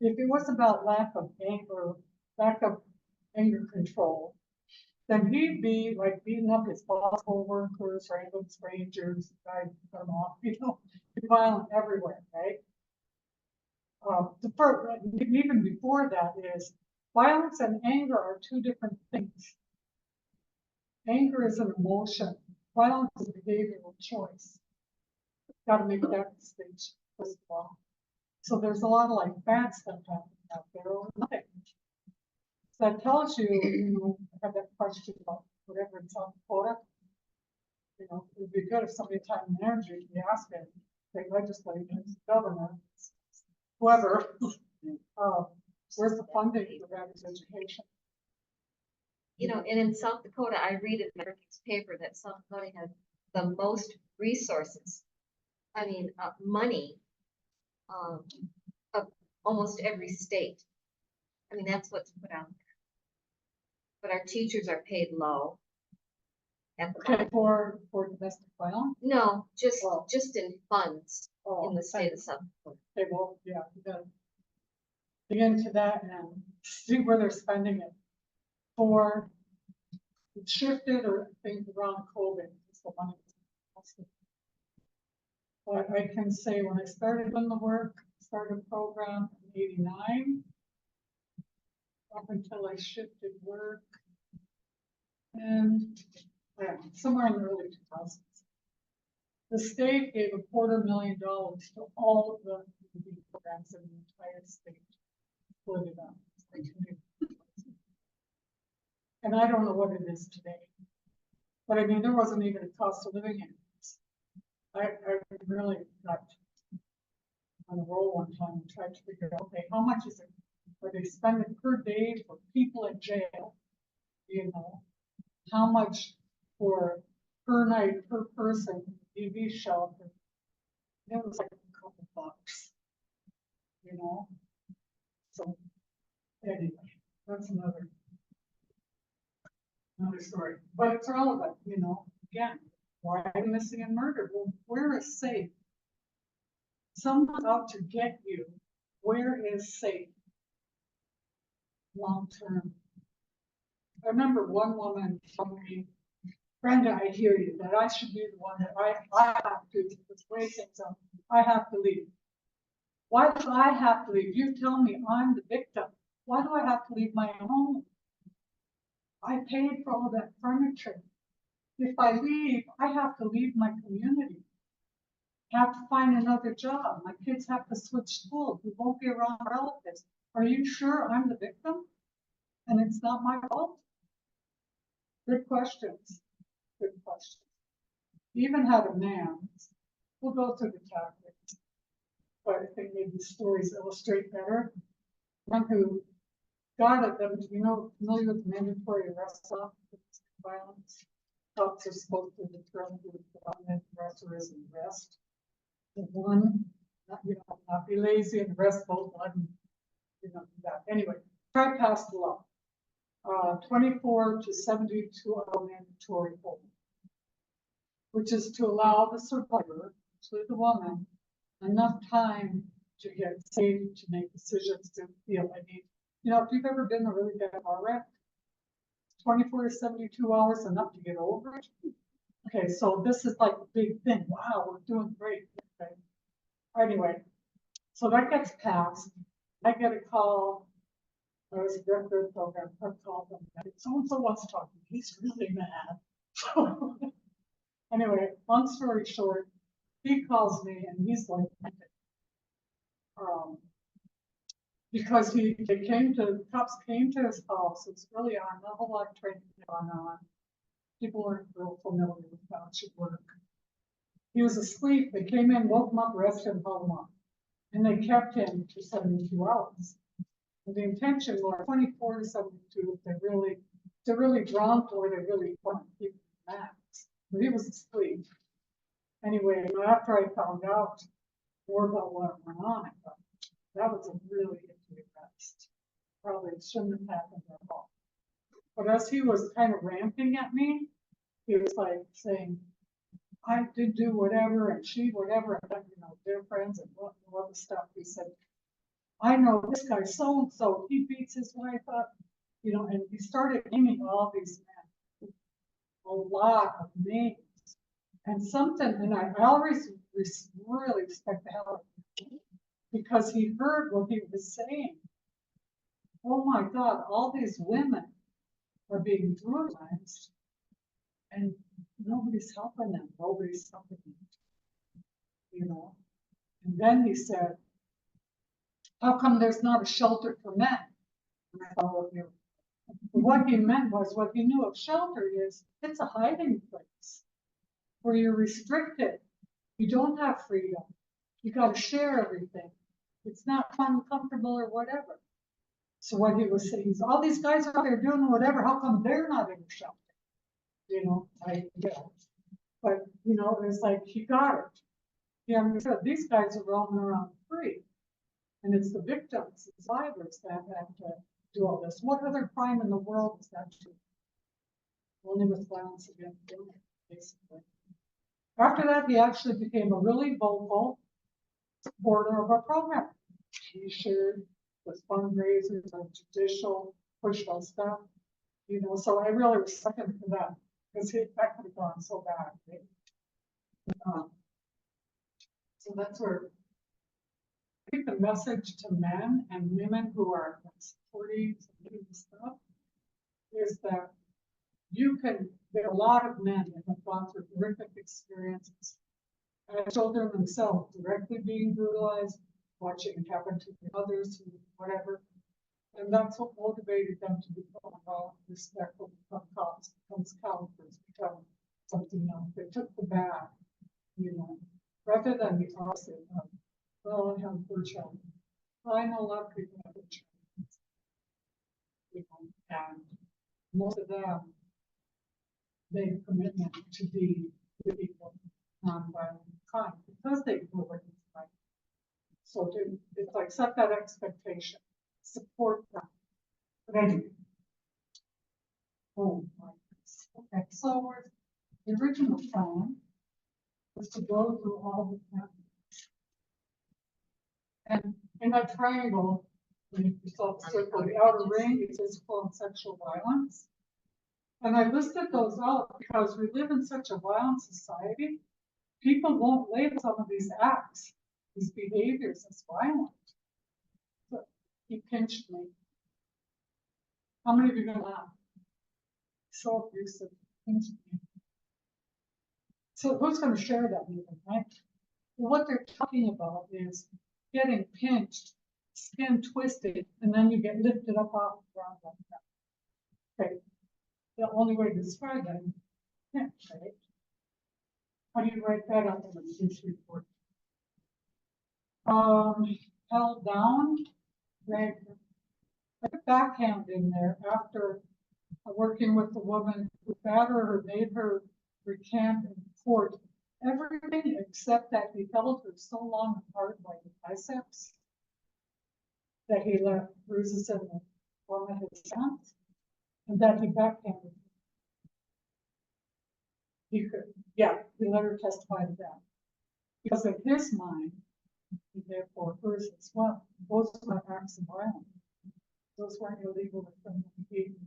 If it was about lack of anger control, then he'd be like beating up his boss workers or even strangers, guys cut them off, you know, violent everywhere, right? Even before that is violence and anger are 2 different things. Anger is an emotion. Violence is a behavioral choice. Got to make that distinction first of all. So there's a lot of like bad stuff happening out there or nothing. So that tells you, you know, I have that question about whatever in South Dakota. You know, it would be good if somebody had time and energy to be asking state legislators, governor, whoever, where's the funding for veterans education? You know, and in South Dakota, I read in the paper that South Dakota has the most resources. I mean, money, of almost every state. I mean, that's what's put out there. But our teachers are paid low. At the Okay, for domestic violence? No, just Oh. just in funds in the state okay. of South Dakota. Okay, well, yeah, you gotta dig into that and see where they're spending it. For it shifted or things around COVID, it's the money. But I can say when I started on the work, started a program in '89, up until I shifted work, and somewhere in the early 2000s. The state gave $250,000 to all of the programs in the entire state. Split it up. And I don't know what it is today. But I mean, there wasn't even a cost of living increase. I really got on a roll one time and tried to figure out, okay, how much is it? Are they spending per day for people in jail? You know, how much for per night, per person, EV shelter? It was like a couple bucks, you know? So anyway, that's another story, but it's relevant, you know, again, why are you missing and murdered? Well, where is safe? Someone's out to get you. Where is safe? Long term. I remember one woman told me, Brenda, I hear you, that I should be the one that I have to, this way things up, I have to leave. Why do I have to leave? You tell me I'm the victim. Why do I have to leave my home? I paid for all that furniture. If I leave, I have to leave my community. Have to find another job. My kids have to switch schools. We won't be around relatives. Are you sure I'm the victim? And it's not my fault? Good questions. Good questions. Even had a man, we'll go through the tactics, but I think maybe stories illustrate better. One who got at them, familiar with mandatory arrest law, violence. Cops are supposed to determine who the aggressor is and arrest. The one, not be lazy and arrest both one, that. Anyway, try pass the law. 24 to 72 hour mandatory hold, which is to allow the survivor, actually the woman, enough time to get safe, to make decisions, to feel any. If you've ever been in a really bad car wreck, 24 to 72 hours enough to get over it. Okay, so this is like a big thing. Wow, we're doing great. Okay. Anyway, so that gets passed. I get a call. I was a director of the program. I called them. So-and-so wants to talk to me. He's really mad. Anyway, long story short, he calls me and he's like, because cops came to his house. It's early on, not a whole lot of training going on. People weren't real familiar with township work. He was asleep. They came in, woke him up, arrested him, held him up. And they kept him for 72 hours. And the intention was 24 to 72, if they're really drunk or they really want to keep him max. But he was asleep. Anyway, after I found out more about what went on, I thought that was a really icky arrest. Probably shouldn't have happened at all. But as he was kind of ranting at me, he was like saying, I did do whatever and she whatever, and their friends and what other stuff. He said, I know this guy so-and-so, he beats his wife up, and he started naming all these men, a lot of names. And I always really respect the hell out of him because he heard what he was saying. Oh my God, all these women are being brutalized and nobody's helping them. Nobody's helping them, And then he said, how come there's not a shelter for men? And I thought, what he meant was, what he knew of shelter is, it's a hiding place where you're restricted. You don't have freedom. You got to share everything. It's not fun, comfortable, or whatever. So what he was saying is, all these guys are out there doing whatever. How come they're not in the shelter? But it's like he got it. He understood these guys are roaming around free, and it's the victims, the survivors that have to do all this. What other crime in the world is that true? Only with violence against women, basically. After that, he actually became a really vocal supporter of our program. He shared with fundraisers and judicial, pushed on stuff, so I really respect him for that, because that could have gone so bad. Right? So that's where I think the message to men and women who are supporting stuff is that there are a lot of men that have gone through horrific experiences and children themselves directly being brutalized, watching it happen to others, whatever. And that's what motivated them to become respectful, become cops, become counselors, become something else. They took the bad, rather than the opposite of, well, I have 4 children. Well, I know a lot of people have 4 children. And most of them, they have commitment to be good people, nonviolent kind, because they feel like it's right. So it's like set that expectation, support them. But anyway. Oh my goodness. Okay, so the original plan was to go through all the counties. And in that triangle, you saw the circle, the outer ring is physical and sexual violence. And I listed those out because we live in such a violent society. People won't label some of these acts, these behaviors as violent. So he pinched me. How many of you are gonna laugh? so abusive. Things. So who's gonna share that with them, right? What they're talking about is getting pinched, skin twisted, and then you get lifted up off the ground like that. Okay, the only way to describe that is pinch, right? How do you write that up in a police report? Held down, right? Put a backhand in there after working with the woman who battered her, made her recant in court everything except that he held her so long apart by the biceps that he left bruises in the form of his hands, and that he backhanded her. He could, yeah, he let her testify to that. Because in his mind, and therefore hers as well, those were acts of violence. Those weren't illegal or criminal behavior.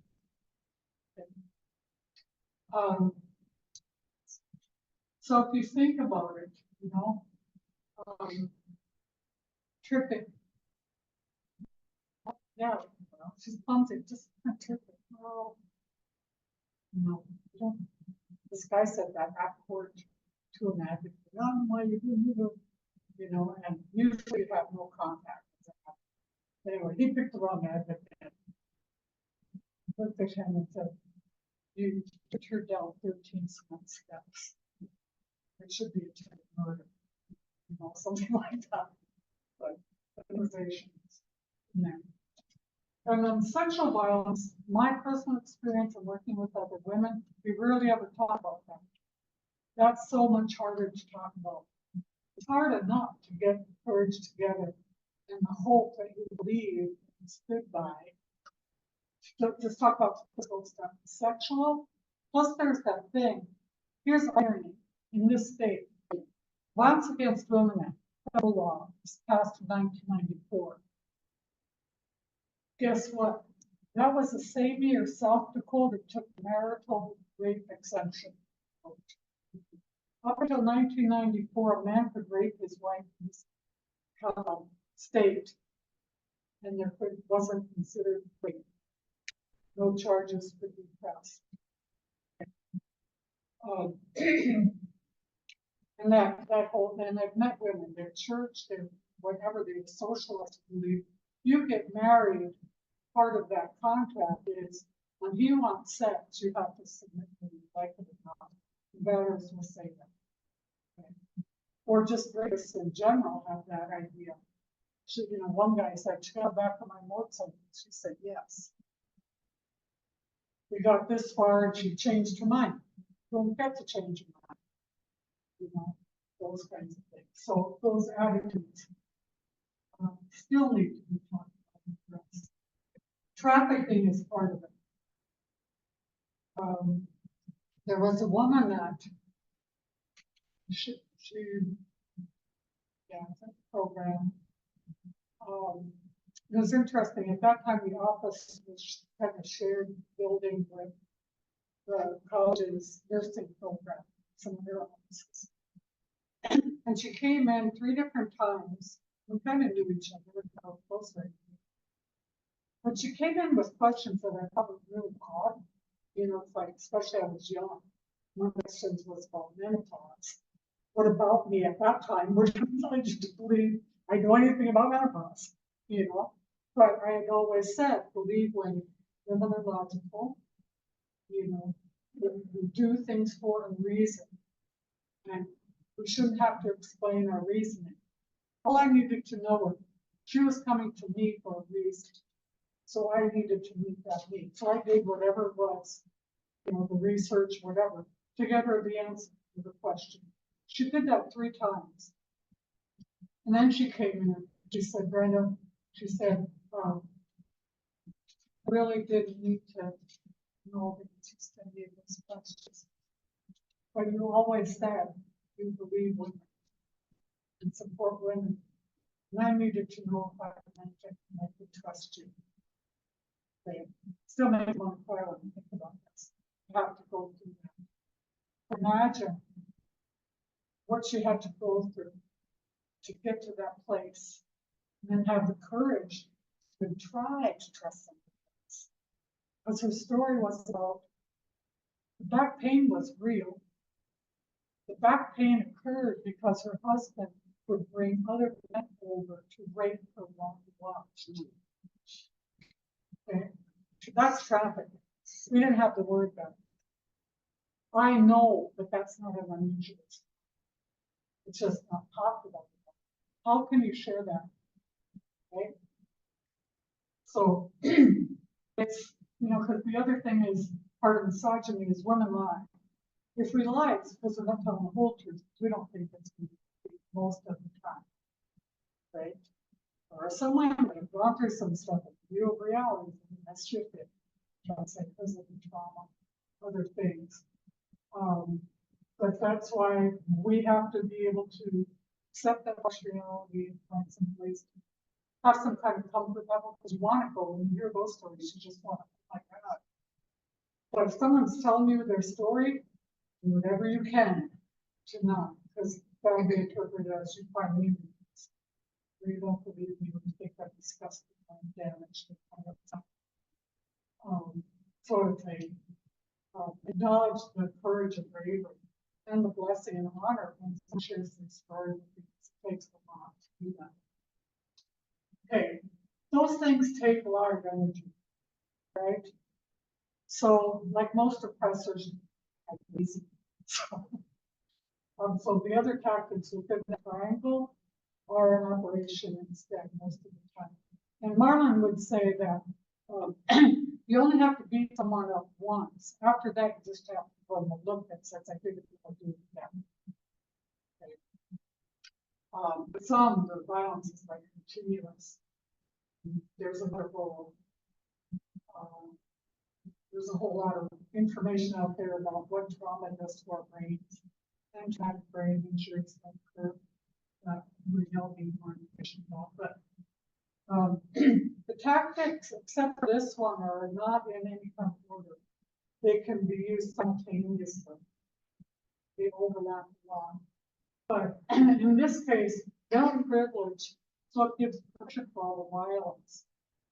So if you think about it, you know, tripping. Yeah, well, she's clumsy, just tripping. Oh, no, you don't. This guy said that at court to an advocate. Why you you know, and usually you have no contact. Anyway, he picked the wrong advocate. Looked at him and said, you put her down 13 steps. It should be attempted murder, you know, something like that. But organizations, no. And then sexual violence, my personal experience of working with other women, we rarely ever talk about that. That's so much harder to talk about. It's hard enough to get the courage together and the hope that you believe and stood by. So just talk about physical stuff, sexual. Plus, there's that thing. Here's irony in this state: Violence Against Women Act, federal law, was passed in 1994. Guess what? That was the same year South Dakota took marital rape exemption. Up until 1994, a man could rape his wife in his state, and there wasn't considered rape. No charges could be pressed. And that whole, and I've met women, their church, their whatever, their socialist belief. You get married, part of that contract is when you want sex, you have to submit to the like it or not. Veterans will say that. Okay. Or just racists in general have that idea. She, you know, one guy said, "She got back to my motorcycle." She said, "Yes." We got this far and she changed her mind. Don't get to change your mind. You know, those kinds of things. So those attitudes still need to be talked about. Trafficking is part of it. There was a woman that she yeah, program. It was interesting. At that time, the office was kind of shared building with the college's nursing program, some of their offices. And she came in 3 different times. We kind of knew each other, how close we were. But she came in with questions that I thought were really odd. You know, it's like, especially I was young. One of the questions was about menopause. What about me at that time would lead you to believe I know anything about menopause? You know, but I had always said, believe when women are logical, you know, we do things for a reason. And we shouldn't have to explain our reasoning. All I needed to know was she was coming to me for a reason. So I needed to meet that need. So I did whatever it was, you know, the research, whatever, to get her the answer to the question. She did that 3 times. And then she came in and she said, Brenda, she said, I really didn't need to know the answers to any of those questions. But you always said you believe women and support women. And I needed to know if I could trust you. They still make me want to cry when I think about this. You have to go through that. Imagine what she had to go through to get to that place, and then have the courage to try to trust somebody else. Because her story was about The back pain was real. The back pain occurred because her husband would bring other men over to rape her while he watched. Okay, that's trafficking. We didn't have to worry about it. I know that that's not an unusual. It's just not talked about. How can you share that? Right? So it's, you know, because the other thing is part of misogyny is women lie. If we lie, it's because we're not telling the whole truth. We don't think it's most of the time, right? Or some women have gone through some stuff in view of reality, and that's shifted. Trying to say because of the trauma, other things. But that's why we have to be able to accept that reality and find some ways to have some kind of comfort level, because you want to go and hear those stories, you just want to, oh my God. But if someone's telling you their story, do whatever you can to know, because that will be interpreted as you find meaning. You don't believe me when you think I'm disgusting and damaged and kind of sort of thing. Acknowledge the courage and bravery and the blessing and honor when someone shares their story, because it takes a lot to do that. Okay, those things take a lot of energy, right? So, like most oppressors, I'm lazy. So the other tactics within the triangle are an operation instead most of the time. And Marlon would say that you only have to beat someone up once. After that, you just have to go and look that says, I think people do it again. Okay. But some, the violence is like continuous. There's another goal. There's a whole lot of information out there about what trauma does to our brains and traumatic brain injuries that occur. We don't need more information about, but the tactics, except for this one, are not in any kind of order. They can be used simultaneously. They overlap a lot. But in this case, young privilege is what gives permission for all the violence,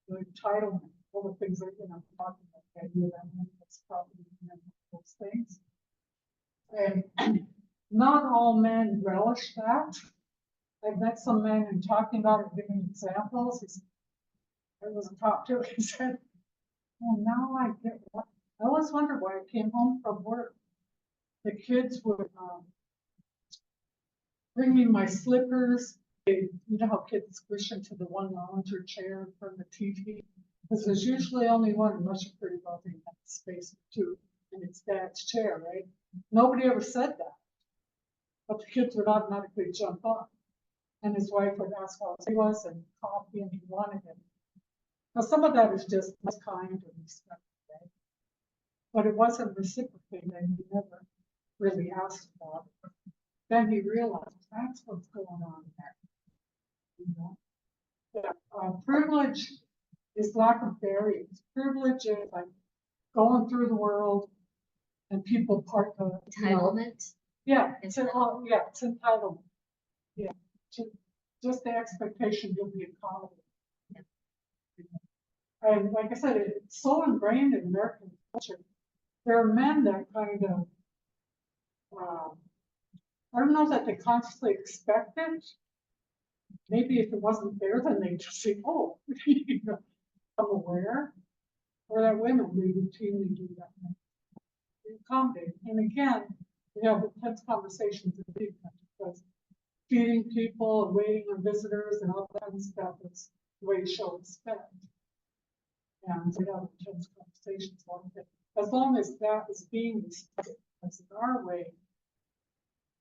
the entitlement, all the things that, you know, talking about, the idea that it's property and those things. And not all men relish that. I've met some men and talking about it, giving examples. I wasn't talked to. He said, well, now I get what. I always wondered why I came home from work. The kids would bring me my slippers. You know how kids squish into the one lounger chair from the TV? Because there's usually only one, unless you're pretty wealthy and have space for two, and it's dad's chair, right? Nobody ever said that. But the kids would automatically jump up. And his wife would ask how he was and coffee, and he wanted it. Now, some of that is just kind and respect, right? But it wasn't reciprocated, and he never really asked about it. Then he realized that's what's going on there. You know? Yeah, privilege is lack of barriers. Privilege is like going through the world and people part the Entitlement. Yeah, it's entitlement. Yeah, just the expectation you'll be accommodated. And like I said, it's so ingrained in American culture. There are men that kind of, I don't know that they consciously expect it. Maybe if it wasn't there, then they just say, oh, you know, I'm aware. Or that women, we routinely do that. We accommodate. And again, we have intense conversations in big because feeding people and waiting on visitors and all that kind of stuff is the way you show respect. And we have intense conversations on it. As long as that is being respected, that's in our way.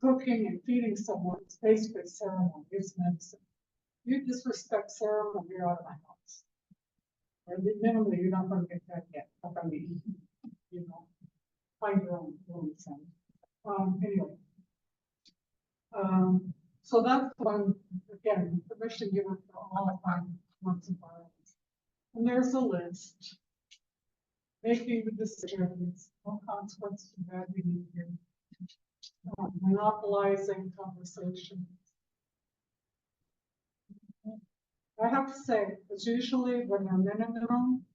Cooking and feeding someone is basically ceremony, it's medicine. You disrespect ceremony, you're out of my house. Or minimally, you're not going to get that yet. Not going to be eaten, you know. Find your own sense. Anyway. So that's one, again, permission given for all forms of violence. And there's a list. Making the decisions, no consequence to bad behavior. Monopolizing conversation. I have to say, it's usually when there are men in the room,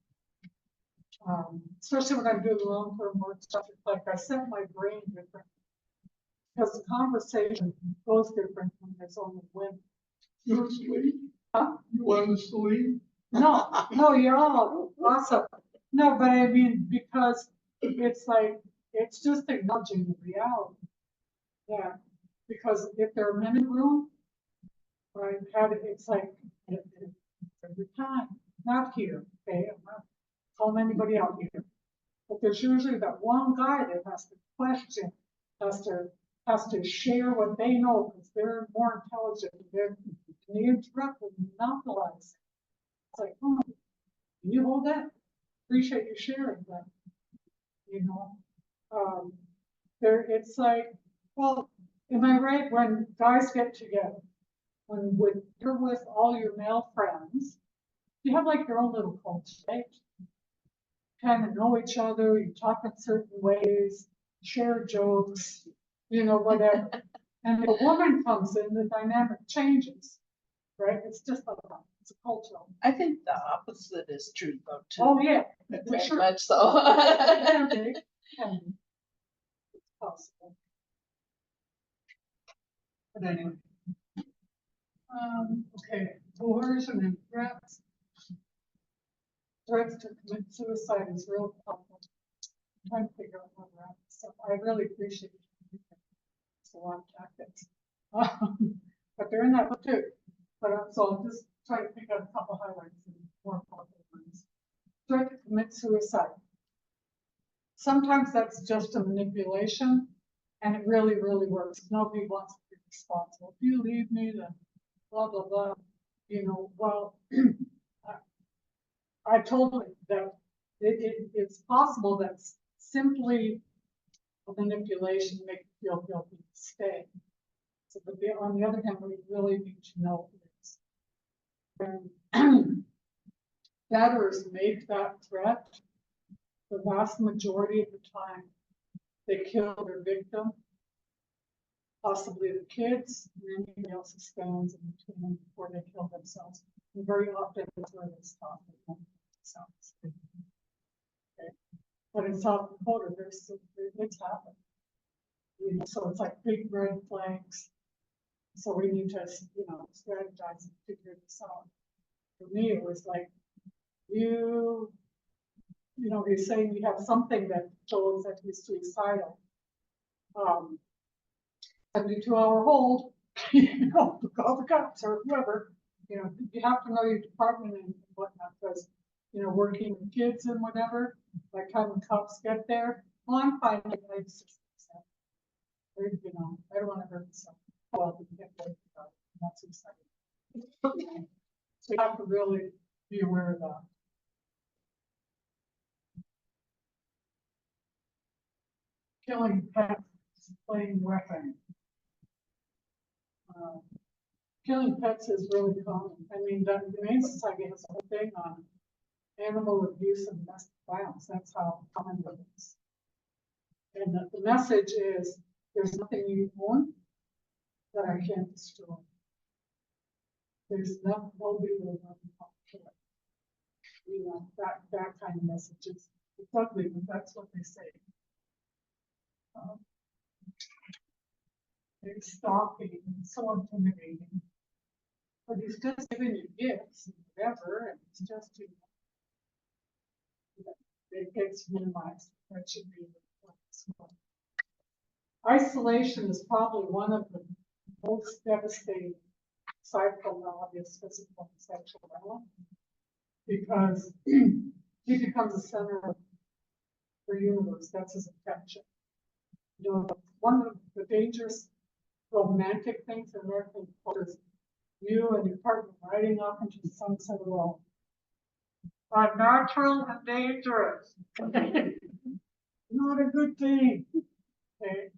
Especially when I'm doing long-term work stuff, it's like I set my brain different. Because the conversation goes different when there's only women. You want to sleep? Huh? You want to sleep? No, you're all awesome. No, but I mean, because it's like, it's just acknowledging the reality. Yeah, because if there are men in the room, right, it's like, every time, not here, okay, I'm not calling anybody out here. But there's usually that one guy that has to question, has to share what they know, because they're more intelligent, they interrupt and monopolize. It's like, can you hold that? Appreciate you sharing that. You know, it's like, well, am I right? When guys get together, when you're with all your male friends, you have like your own little culture, right? Kind of know each other, you talk in certain ways, share jokes, whatever. And if a woman comes in, the dynamic changes, right? It's just like that. It's a cultural. I think the opposite is true though, too. Oh, yeah. For Very sure. much so. Okay. It's possible. But anyway. Okay, coercion and threats. Threats to commit suicide is real helpful. I'm trying to figure out how to wrap this up. I really appreciate it. It's a lot of tactics. But they're in that book too. But so I'll just try to pick up a couple highlights and more important ones. Threat to commit suicide. Sometimes that's just a manipulation, and it really, really works. Nobody wants to be responsible. If you leave me, then blah, blah, blah. Well, I told them that it's possible that simply a manipulation makes you feel guilty to stay. So, but on the other hand, we really need to know this. When debtors make that threat, the vast majority of the time, they kill their victim, possibly the kids, and anybody else who stands in between before they kill themselves. And very often that's where they stop themselves. Okay. But in South Dakota, it's happened. So it's like big red flags. So we need to, strategize and figure this out. For me, it was like, he's saying you have something that shows that he's suicidal. 72-hour hold, call the cops or whoever. You have to know your department and whatnot, because, working with kids and whatever, like having cops get there, well, I'm fine, I just, I don't want to hurt myself. Well, we can't wait about it, that's exciting. So you have to really be aware of that. Killing pets, playing weapon. Killing pets is really common. I mean, the Humane Society has a whole thing on animal abuse and domestic violence. That's how common it is. And the message is, there's nothing you own that I can't destroy. There's nobody will let me kill it. That kind of message is ugly, but that's what they say. They're stalking and so intimidating. But he's just giving you gifts and whatever, and it's just it gets minimized. That should be the isolation is probably one of the most devastating, aside from the obvious physical and sexual element, because he becomes the center of the universe. That's his affection. One of the dangerous romantic things in American culture is you and your partner riding off into the sunset alone. Unnatural and dangerous. Not a good thing. Okay.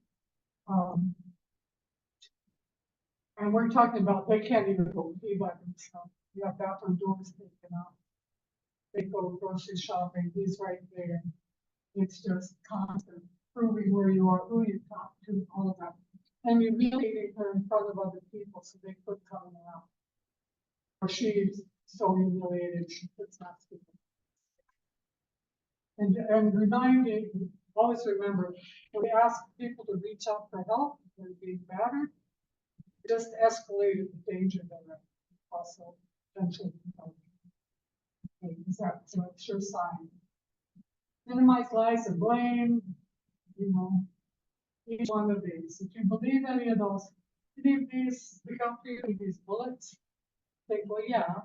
And we're talking about they can't even go pee by themselves. You have bathroom doors taken out. They go grocery shopping. He's right there. It's just constant proving where you are, who you talk to, all of that. And humiliating her in front of other people so they quit coming around. Or she's so humiliated she quits not speaking. And reminding, always remember, when we ask people to reach out for help, when being battered, just escalated the danger that are also potentially. That's a sure sign. Minimize lies and blame, you know, each one of these. If you believe any of those, any of these, we don't feel these bullets, think, well, yeah, I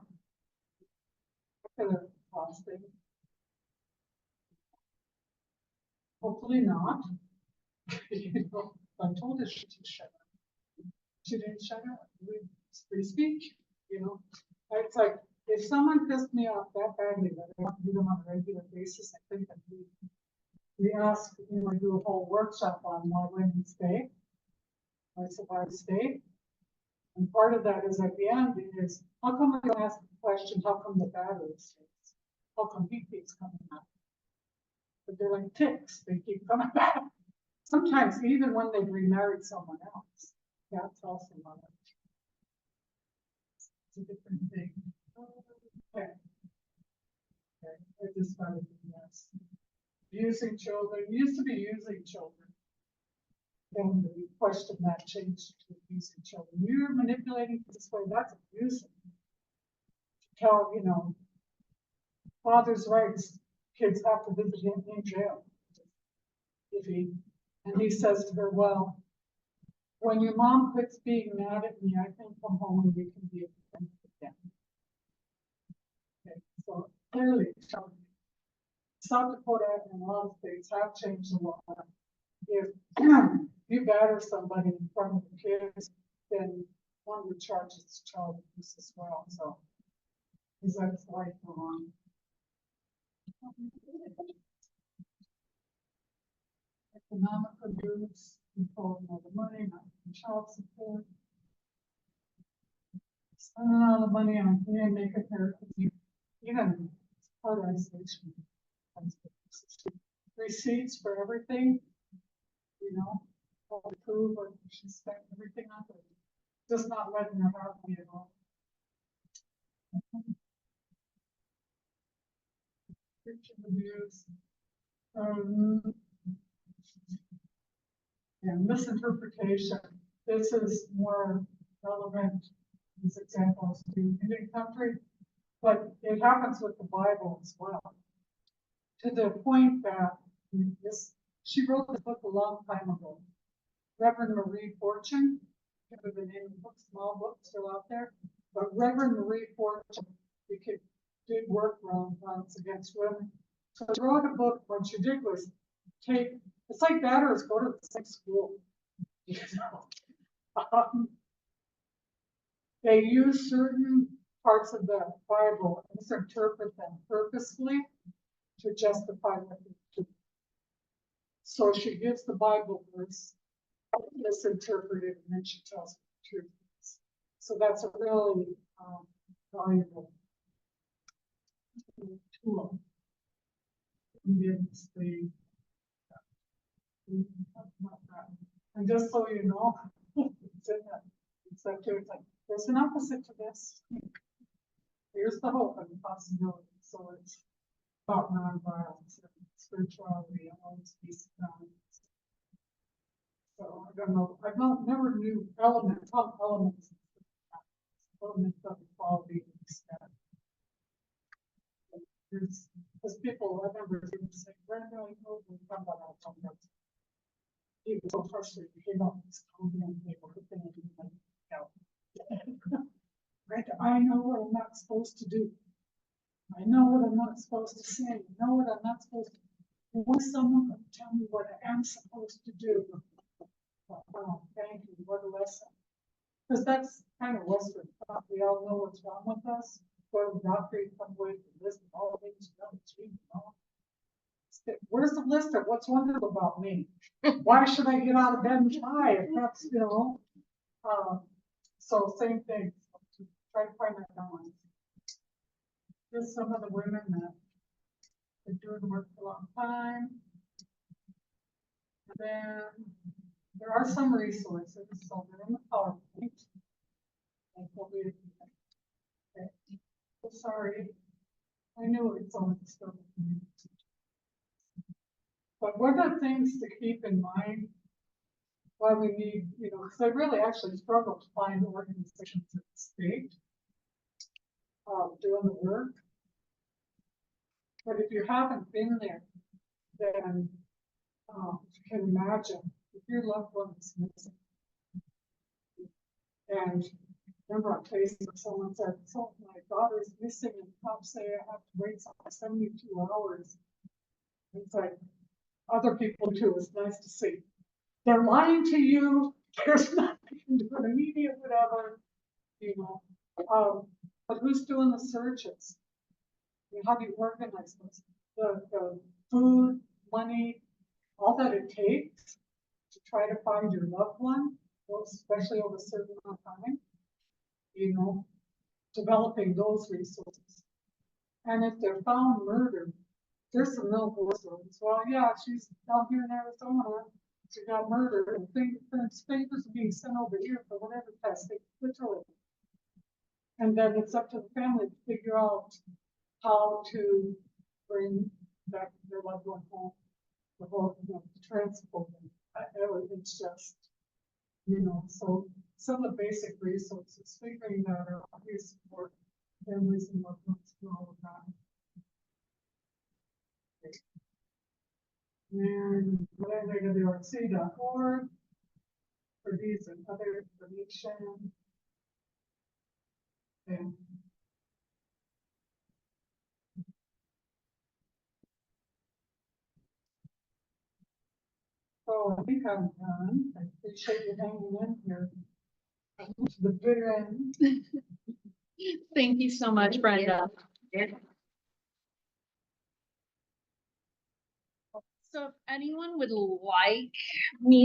could have lost it. Hopefully not. You know, I told her she should shut up. She didn't shut up. It's free speech, you know. It's like, if someone pissed me off that badly that I want to do them on a regular basis, I think that we ask, you know, do a whole workshop on why women stay, why survive stay. And part of that is at the end is, how come I don't ask the question, how come the battery stays? How come he keeps coming back? But they're like ticks, they keep coming back. Sometimes even when they've remarried someone else, that's also one of it. It's a different thing. Okay. Okay, I just found it a mess. Using children, used to be using children. Then the question that changed to abusing children. You're manipulating this way, that's abusing. Tell, you know, father's rights, kids have to visit him in jail. And he says to her, well, when your mom quits being mad at me, I can come home and we can be friends again. Okay, so clearly, South Dakota and a lot of states have changed a lot. If you batter somebody in front of the kids, then one of the charges is child abuse as well. So, is that lifelong? Economic abuse, controlling all the money, not child support. Spending all the money on making therapy, even part of isolation. Receipts for everything, you know, all the proof or she spent everything on it. Just not letting her have me at all. Christian abuse. And misinterpretation. This is more relevant, these examples to Indian country, but it happens with the Bible as well. To the point that she wrote this book a long time ago. Reverend Marie Fortune, give her the name of the book, small book still out there. But Reverend Marie Fortune, did work around violence against women. So she wrote a book. What she did was it's like batters go to the same school. You know? They use certain parts of the Bible and misinterpret them purposefully to justify what they do. So she gives the Bible verse, misinterpreted, and then she tells the truth. So that's a really valuable tool. And just so you know, it's in that. It's like there's an opposite to this. Here's the hope and the possibility. So it's about nonviolence and spirituality and all these pieces. So I don't know. Never knew elements of equality and respect. Because people, I remember saying, Brenda Hill, we come about our conference. He was so frustrated, he came up with this common neighborhood thing and like, Brenda, I know what I'm not supposed to do. I know what I'm not supposed to say. I know what I'm not supposed to do. When someone can tell me what I am supposed to do, oh, thank you, what a lesson. Because that's kind of Western thought. We all know what's wrong with us. Go to the doctor, you come away with a list of all the things you know. Where's the list of what's wonderful about me? Why should I get out of bed and try? If that's, you know, so same thing. Try to find that balance. There's some of the women that have been doing the work for a long time. And then there are some resources, so they're in the PowerPoint. And okay. So sorry. I know it's on the stuff. But one of the things to keep in mind, why we need, because I really actually struggle to find organizations in the state doing the work. But if you haven't been there, then you can imagine if your loved one is missing. And remember on Facebook, someone said, so my daughter is missing and cops say I have to wait 72 hours. It's like other people too, it's nice to see. They're lying to you, there's nothing you can do in the media, whatever, but who's doing the searches? How do you organize this? The food, money, all that it takes to try to find your loved one, especially over a certain amount of time, developing those resources. And if they're found murdered, there's some real horror stories. Well, yeah, she's down here in Arizona, she got murdered, and fingerprints are being sent over here for whatever testing, literally. And then it's up to the family to figure out how to bring back their loved one home, the whole, transport them. It's just, so some of the basic resources, figuring that out, we support families and loved ones and all of that. And www.rc.org for these and other information. And so I think I'm done. I appreciate you hanging in here to the bitter end. Thank you so much, Brenda. So if anyone would like me